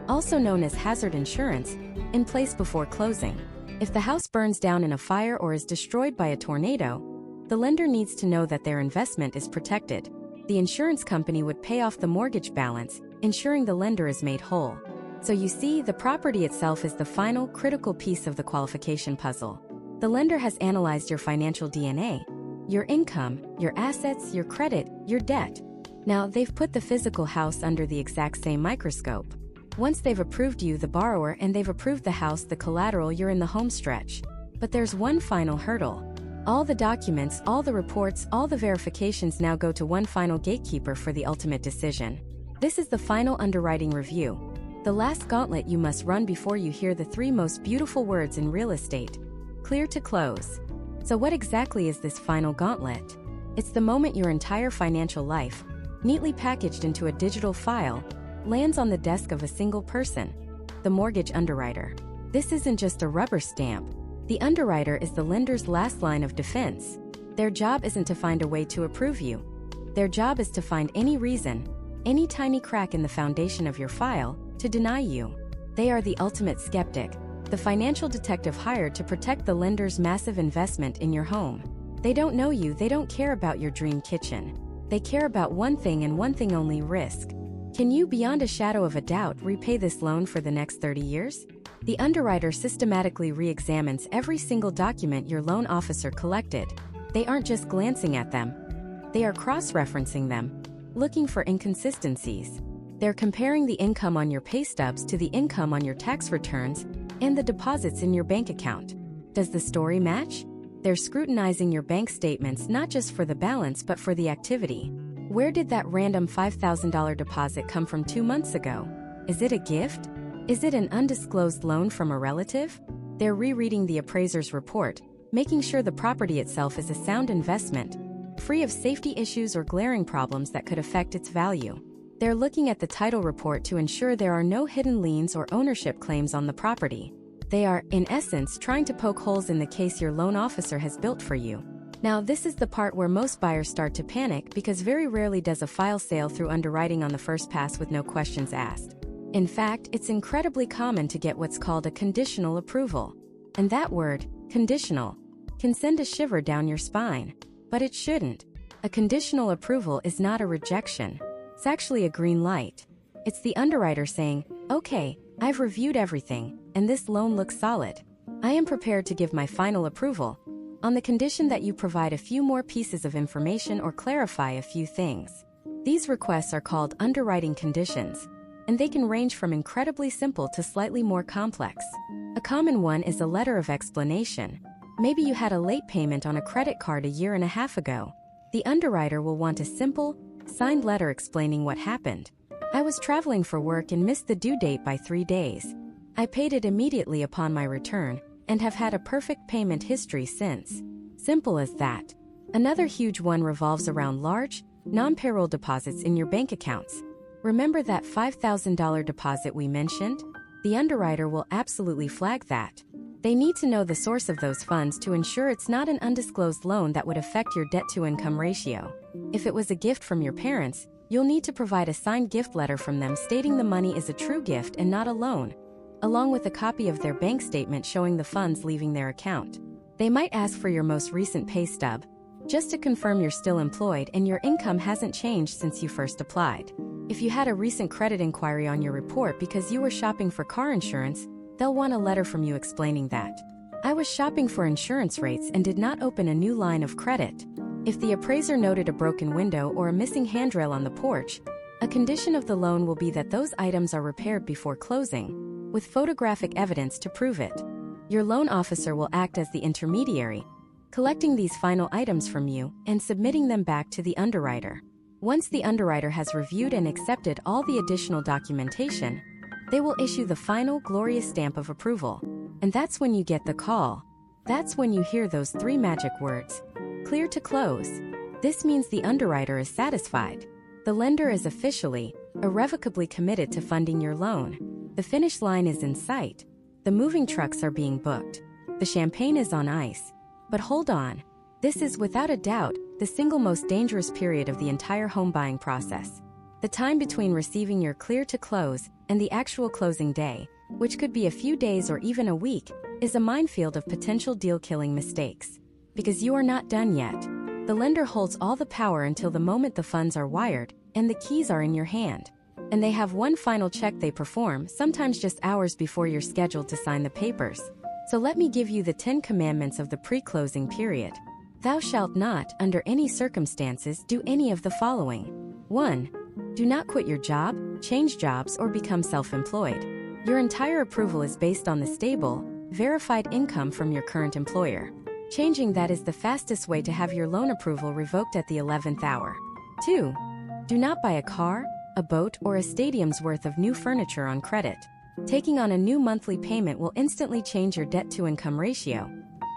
also known as hazard insurance, in place before closing. If the house burns down in a fire or is destroyed by a tornado, the lender needs to know that their investment is protected. The insurance company would pay off the mortgage balance, ensuring the lender is made whole. So you see, the property itself is the final, critical piece of the qualification puzzle. The lender has analyzed your financial DNA, your income, your assets, your credit, your debt. Now, they've put the physical house under the exact same microscope. Once they've approved you, the borrower, and they've approved the house, the collateral, you're in the home stretch. But there's one final hurdle. All the documents, all the reports, all the verifications now go to one final gatekeeper for the ultimate decision. This is the final underwriting review. The The last gauntlet you must run before you hear the three most beautiful words in real estate: clear to close. So what exactly is this final gauntlet? It's the moment your entire financial life, neatly packaged into a digital file, lands on the desk of a single person, the mortgage underwriter. This isn't just a rubber stamp. The underwriter is the lender's last line of defense. Their job isn't to find a way to approve you. Their job is to find any reason, any tiny crack in the foundation of your file, to deny you. They are the ultimate skeptic, the financial detective hired to protect the lender's massive investment in your home. They don't know you, they don't care about your dream kitchen. They care about one thing and one thing only: risk. Can you, beyond a shadow of a doubt, repay this loan for the next 30 years? The underwriter systematically re-examines every single document your loan officer collected. They aren't just glancing at them. They are cross-referencing them, looking for inconsistencies. They're comparing the income on your pay stubs to the income on your tax returns and the deposits in your bank account. Does the story match? They're scrutinizing your bank statements not just for the balance but for the activity. Where did that random $5,000 deposit come from 2 months ago? Is it a gift? Is it an undisclosed loan from a relative? They're rereading the appraiser's report, making sure the property itself is a sound investment, free of safety issues or glaring problems that could affect its value. They're looking at the title report to ensure there are no hidden liens or ownership claims on the property. They are, in essence, trying to poke holes in the case your loan officer has built for you. Now, this is the part where most buyers start to panic, because very rarely does a file sail through underwriting on the first pass with no questions asked. In fact, it's incredibly common to get what's called a conditional approval. And that word, conditional, can send a shiver down your spine. But it shouldn't. A conditional approval is not a rejection. It's actually a green light. It's the underwriter saying, "Okay, I've reviewed everything, and this loan looks solid. I am prepared to give my final approval, on the condition that you provide a few more pieces of information or clarify a few things." These requests are called underwriting conditions, and they can range from incredibly simple to slightly more complex. A common one is a letter of explanation. Maybe you had a late payment on a credit card a year and a half ago. The underwriter will want a simple, signed letter explaining what happened. "I was traveling for work and missed the due date by 3 days. I paid it immediately upon my return, and have had a perfect payment history since." Simple as that. Another huge one revolves around large, non-payroll deposits in your bank accounts. Remember that $5,000 deposit we mentioned? The underwriter will absolutely flag that. They need to know the source of those funds to ensure it's not an undisclosed loan that would affect your debt-to-income ratio. If it was a gift from your parents, you'll need to provide a signed gift letter from them stating the money is a true gift and not a loan, along with a copy of their bank statement showing the funds leaving their account. They might ask for your most recent pay stub, just to confirm you're still employed and your income hasn't changed since you first applied. If you had a recent credit inquiry on your report because you were shopping for car insurance, they'll want a letter from you explaining that. "I was shopping for insurance rates and did not open a new line of credit." If the appraiser noted a broken window or a missing handrail on the porch, a condition of the loan will be that those items are repaired before closing, with photographic evidence to prove it. Your loan officer will act as the intermediary, collecting these final items from you and submitting them back to the underwriter. Once the underwriter has reviewed and accepted all the additional documentation, they will issue the final glorious stamp of approval. And that's when you get the call. That's when you hear those 3 magic words: clear to close. This means the underwriter is satisfied. The lender is officially, irrevocably committed to funding your loan. The finish line is in sight. The moving trucks are being booked. The champagne is on ice. But hold on. This is, without a doubt, the single most dangerous period of the entire home buying process. The time between receiving your clear to close and the actual closing day, which could be a few days or even a week, is a minefield of potential deal-killing mistakes. Because you are not done yet. The lender holds all the power until the moment the funds are wired and the keys are in your hand. And they have one final check they perform, sometimes just hours before you're scheduled to sign the papers. So let me give you the 10 commandments of the pre-closing period. Thou shalt not, under any circumstances, do any of the following. 1. Do not quit your job, change jobs, or become self-employed. Your entire approval is based on the stable, verified income from your current employer. Changing that is the fastest way to have your loan approval revoked at the 11th hour. 2. Do not buy a car, a boat, or a stadium's worth of new furniture on credit. Taking on a new monthly payment will instantly change your debt-to-income ratio,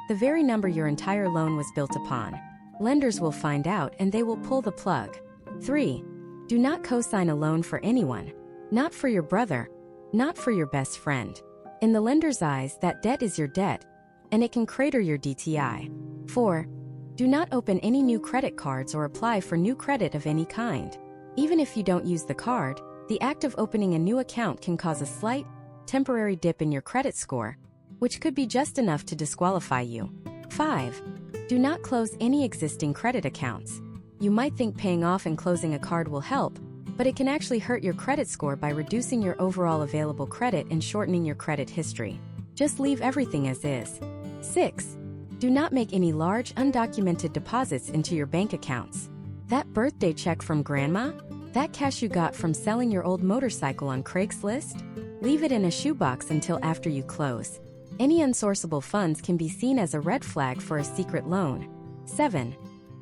the very number your entire loan was built upon. Lenders will find out and they will pull the plug. 3. Do not co-sign a loan for anyone. Not for your brother, not for your best friend. In the lender's eyes, that debt is your debt, and it can crater your DTI. 4. Do not open any new credit cards or apply for new credit of any kind. Even if you don't use the card, the act of opening a new account can cause a slight, temporary dip in your credit score, which could be just enough to disqualify you. 5. Do not close any existing credit accounts. You might think paying off and closing a card will help, but it can actually hurt your credit score by reducing your overall available credit and shortening your credit history. Just leave everything as is. 6. Do not make any large, undocumented deposits into your bank accounts. That birthday check from grandma? That cash you got from selling your old motorcycle on Craigslist? Leave it in a shoebox until after you close. Any unsourceable funds can be seen as a red flag for a secret loan. 7.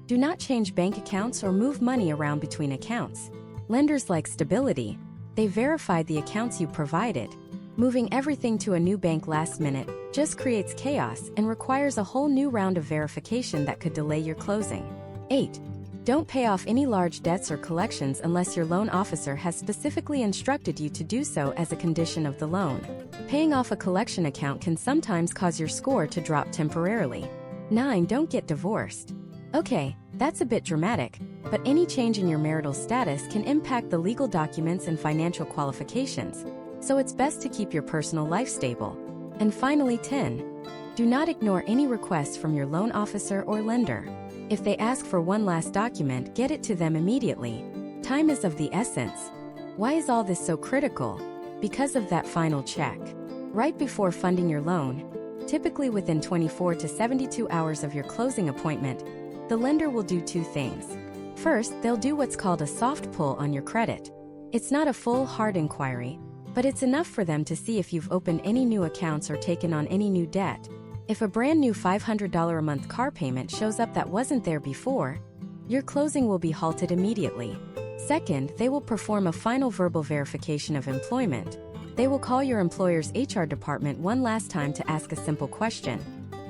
Do not change bank accounts or move money around between accounts. Lenders like stability. They verified the accounts you provided. Moving everything to a new bank last minute just creates chaos and requires a whole new round of verification that could delay your closing. 8. Don't pay off any large debts or collections unless your loan officer has specifically instructed you to do so as a condition of the loan. Paying off a collection account can sometimes cause your score to drop temporarily. 9. Don't get divorced. Okay, that's a bit dramatic, but any change in your marital status can impact the legal documents and financial qualifications, so it's best to keep your personal life stable. And finally, 10. Do not ignore any requests from your loan officer or lender. If they ask for one last document, get it to them immediately. Time is of the essence. Why is all this so critical? Because of that final check. Right before funding your loan, typically within 24 to 72 hours of your closing appointment, the lender will do two things. First, they'll do what's called a soft pull on your credit. It's not a full, hard inquiry, but it's enough for them to see if you've opened any new accounts or taken on any new debt. If a brand new $500 a month car payment shows up that wasn't there before, your closing will be halted immediately. Second, they will perform a final verbal verification of employment. They will call your employer's HR department one last time to ask a simple question.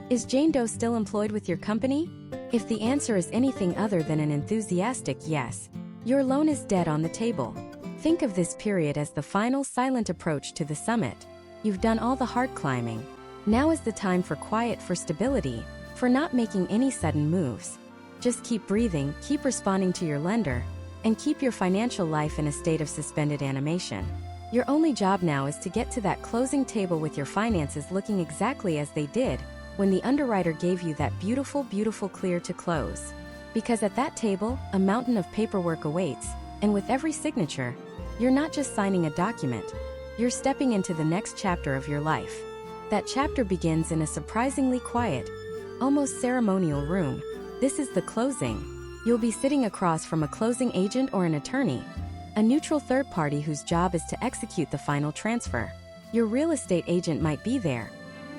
Is Jane Doe still employed with your company? If the answer is anything other than an enthusiastic yes, your loan is dead on the table. Think of this period as the final silent approach to the summit. You've done all the hard climbing. Now is the time for quiet, for stability, for not making any sudden moves. Just keep breathing, keep responding to your lender, and keep your financial life in a state of suspended animation. Your only job now is to get to that closing table with your finances looking exactly as they did when the underwriter gave you that beautiful, beautiful clear to close. Because at that table, a mountain of paperwork awaits, and with every signature, you're not just signing a document, you're stepping into the next chapter of your life. That chapter begins in a surprisingly quiet, almost ceremonial room. This is the closing. You'll be sitting across from a closing agent or an attorney, a neutral third party whose job is to execute the final transfer. Your real estate agent might be there,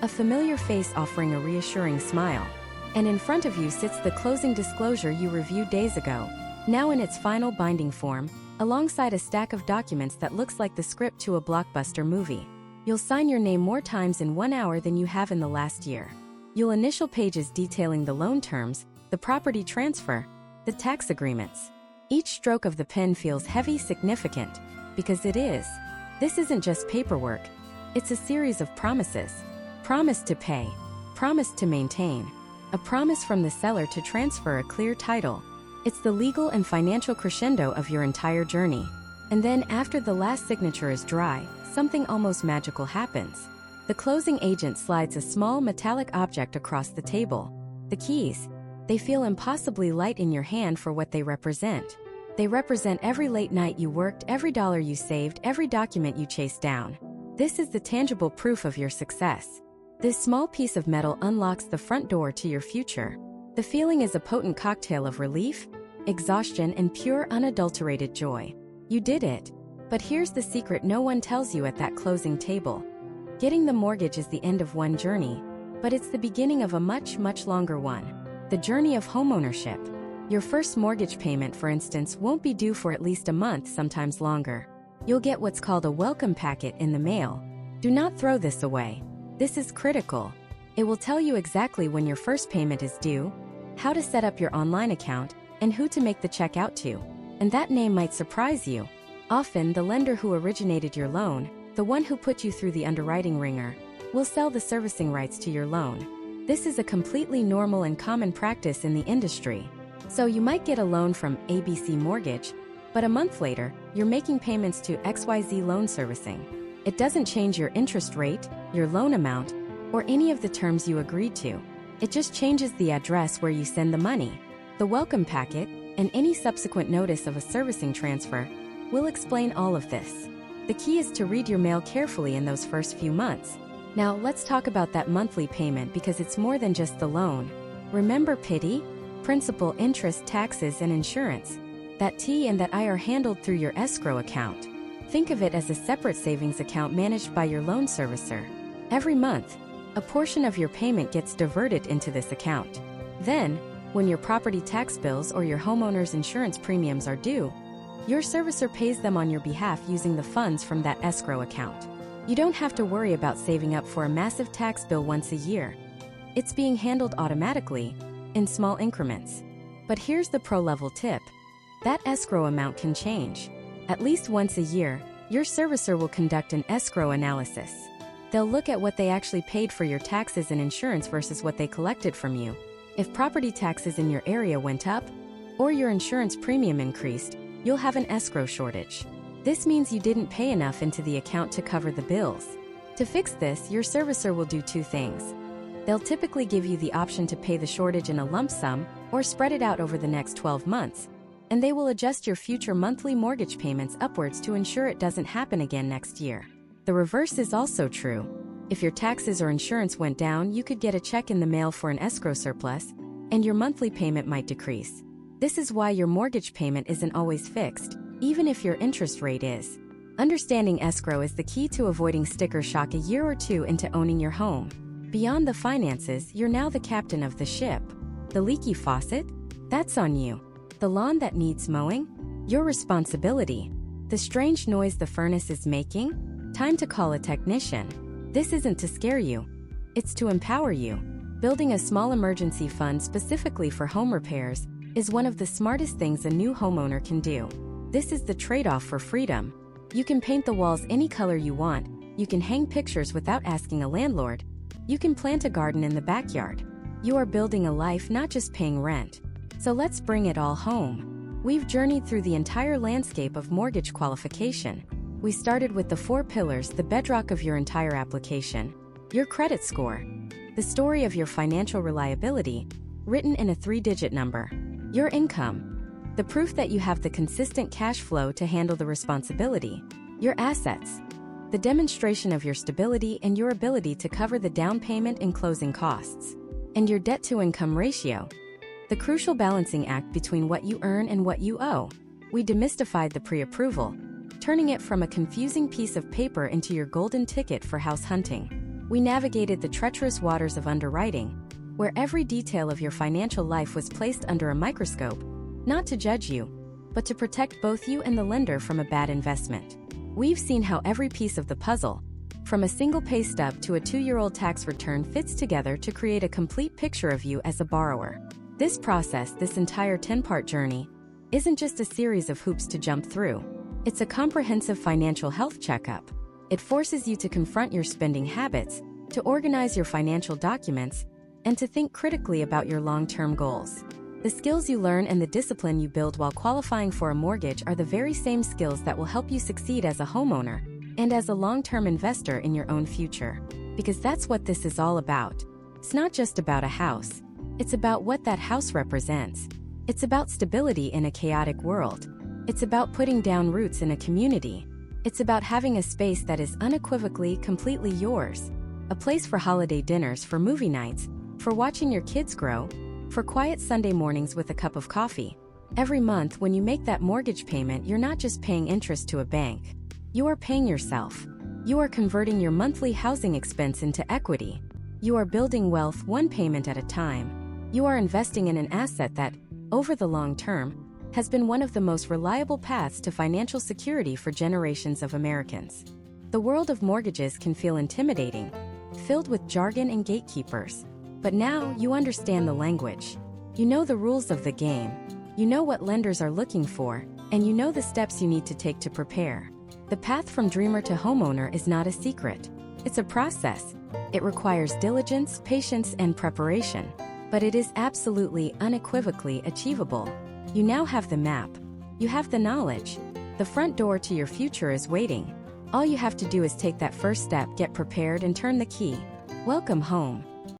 a familiar face offering a reassuring smile. And in front of you sits the closing disclosure you reviewed days ago, now in its final binding form, alongside a stack of documents that looks like the script to a blockbuster movie. You'll sign your name more times in 1 hour than you have in the last year. You'll initial pages detailing the loan terms, the property transfer, the tax agreements. Each stroke of the pen feels heavy, significant, because it is. This isn't just paperwork, it's a series of promises. Promise to pay, promise to maintain, a promise from the seller to transfer a clear title. It's the legal and financial crescendo of your entire journey. And then after the last signature is dry, something almost magical happens. The closing agent slides a small metallic object across the table. The keys. They feel impossibly light in your hand for what they represent. They represent every late night you worked, every dollar you saved, every document you chased down. This is the tangible proof of your success. This small piece of metal unlocks the front door to your future. The feeling is a potent cocktail of relief, exhaustion, and pure, unadulterated joy. You did it. But here's the secret no one tells you at that closing table. Getting the mortgage is the end of one journey, but it's the beginning of a much, much longer one. The journey of homeownership. Your first mortgage payment, for instance, won't be due for at least a month, sometimes longer. You'll get what's called a welcome packet in the mail. Do not throw this away. This is critical. It will tell you exactly when your first payment is due, how to set up your online account, and who to make the check out to. And that name might surprise you. Often, the lender who originated your loan, the one who put you through the underwriting ringer, will sell the servicing rights to your loan. This is a completely normal and common practice in the industry. So you might get a loan from ABC Mortgage, but a month later, you're making payments to XYZ Loan Servicing. It doesn't change your interest rate, your loan amount, or any of the terms you agreed to. It just changes the address where you send the money. The welcome packet, and any subsequent notice of a servicing transfer, will explain all of this. The key is to read your mail carefully in those first few months. Now, let's talk about that monthly payment because it's more than just the loan. Remember PITI? Principal, interest, taxes, and insurance. That T and that I are handled through your escrow account. Think of it as a separate savings account managed by your loan servicer. Every month, a portion of your payment gets diverted into this account. Then, when your property tax bills or your homeowner's insurance premiums are due, your servicer pays them on your behalf using the funds from that escrow account. You don't have to worry about saving up for a massive tax bill once a year. It's being handled automatically, in small increments. But here's the pro-level tip. That escrow amount can change. At least once a year, your servicer will conduct an escrow analysis. They'll look at what they actually paid for your taxes and insurance versus what they collected from you. If property taxes in your area went up, or your insurance premium increased, you'll have an escrow shortage. This means you didn't pay enough into the account to cover the bills. To fix this, your servicer will do two things. They'll typically give you the option to pay the shortage in a lump sum or spread it out over the next 12 months, and they will adjust your future monthly mortgage payments upwards to ensure it doesn't happen again next year. The reverse is also true. If your taxes or insurance went down, you could get a check in the mail for an escrow surplus, and your monthly payment might decrease. This is why your mortgage payment isn't always fixed, even if your interest rate is. Understanding escrow is the key to avoiding sticker shock a year or two into owning your home. Beyond the finances, you're now the captain of the ship. The leaky faucet? That's on you. The lawn that needs mowing? Your responsibility. The strange noise the furnace is making? Time to call a technician. This isn't to scare you. It's to empower you. Building a small emergency fund specifically for home repairs is one of the smartest things a new homeowner can do. This is the trade-off for freedom. You can paint the walls any color you want. You can hang pictures without asking a landlord. You can plant a garden in the backyard. You are building a life, not just paying rent. So let's bring it all home. We've journeyed through the entire landscape of mortgage qualification. We started with the 4 pillars, the bedrock of your entire application. Your credit score. The story of your financial reliability, written in a 3-digit number. Your income. The proof that you have the consistent cash flow to handle the responsibility. Your assets. The demonstration of your stability and your ability to cover the down payment and closing costs. And your debt-to-income ratio. The crucial balancing act between what you earn and what you owe. We demystified the pre-approval, turning it from a confusing piece of paper into your golden ticket for house hunting. We navigated the treacherous waters of underwriting, where every detail of your financial life was placed under a microscope, not to judge you, but to protect both you and the lender from a bad investment. We've seen how every piece of the puzzle, from a single pay stub to a 2-year-old tax return, fits together to create a complete picture of you as a borrower. This process, this entire 10-part journey, isn't just a series of hoops to jump through. It's a comprehensive financial health checkup. It forces you to confront your spending habits, to organize your financial documents, and to think critically about your long-term goals. The skills you learn and the discipline you build while qualifying for a mortgage are the very same skills that will help you succeed as a homeowner and as a long-term investor in your own future. Because that's what this is all about. It's not just about a house. It's about what that house represents. It's about stability in a chaotic world. It's about putting down roots in a community. It's about having a space that is unequivocally, completely yours. A place for holiday dinners, for movie nights, for watching your kids grow, for quiet Sunday mornings with a cup of coffee. Every month, when you make that mortgage payment, you're not just paying interest to a bank. You are paying yourself. You are converting your monthly housing expense into equity. You are building wealth one payment at a time. You are investing in an asset that, over the long term, has been one of the most reliable paths to financial security for generations of Americans. The world of mortgages can feel intimidating, filled with jargon and gatekeepers. But now you understand the language. You know the rules of the game. You know what lenders are looking for, and you know the steps you need to take to prepare. The path from dreamer to homeowner is not a secret. It's a process. It requires diligence, patience, and preparation. But it is absolutely, unequivocally achievable. You now have the map. You have the knowledge. The front door to your future is waiting. All you have to do is take that first step, get prepared, and turn the key. Welcome home.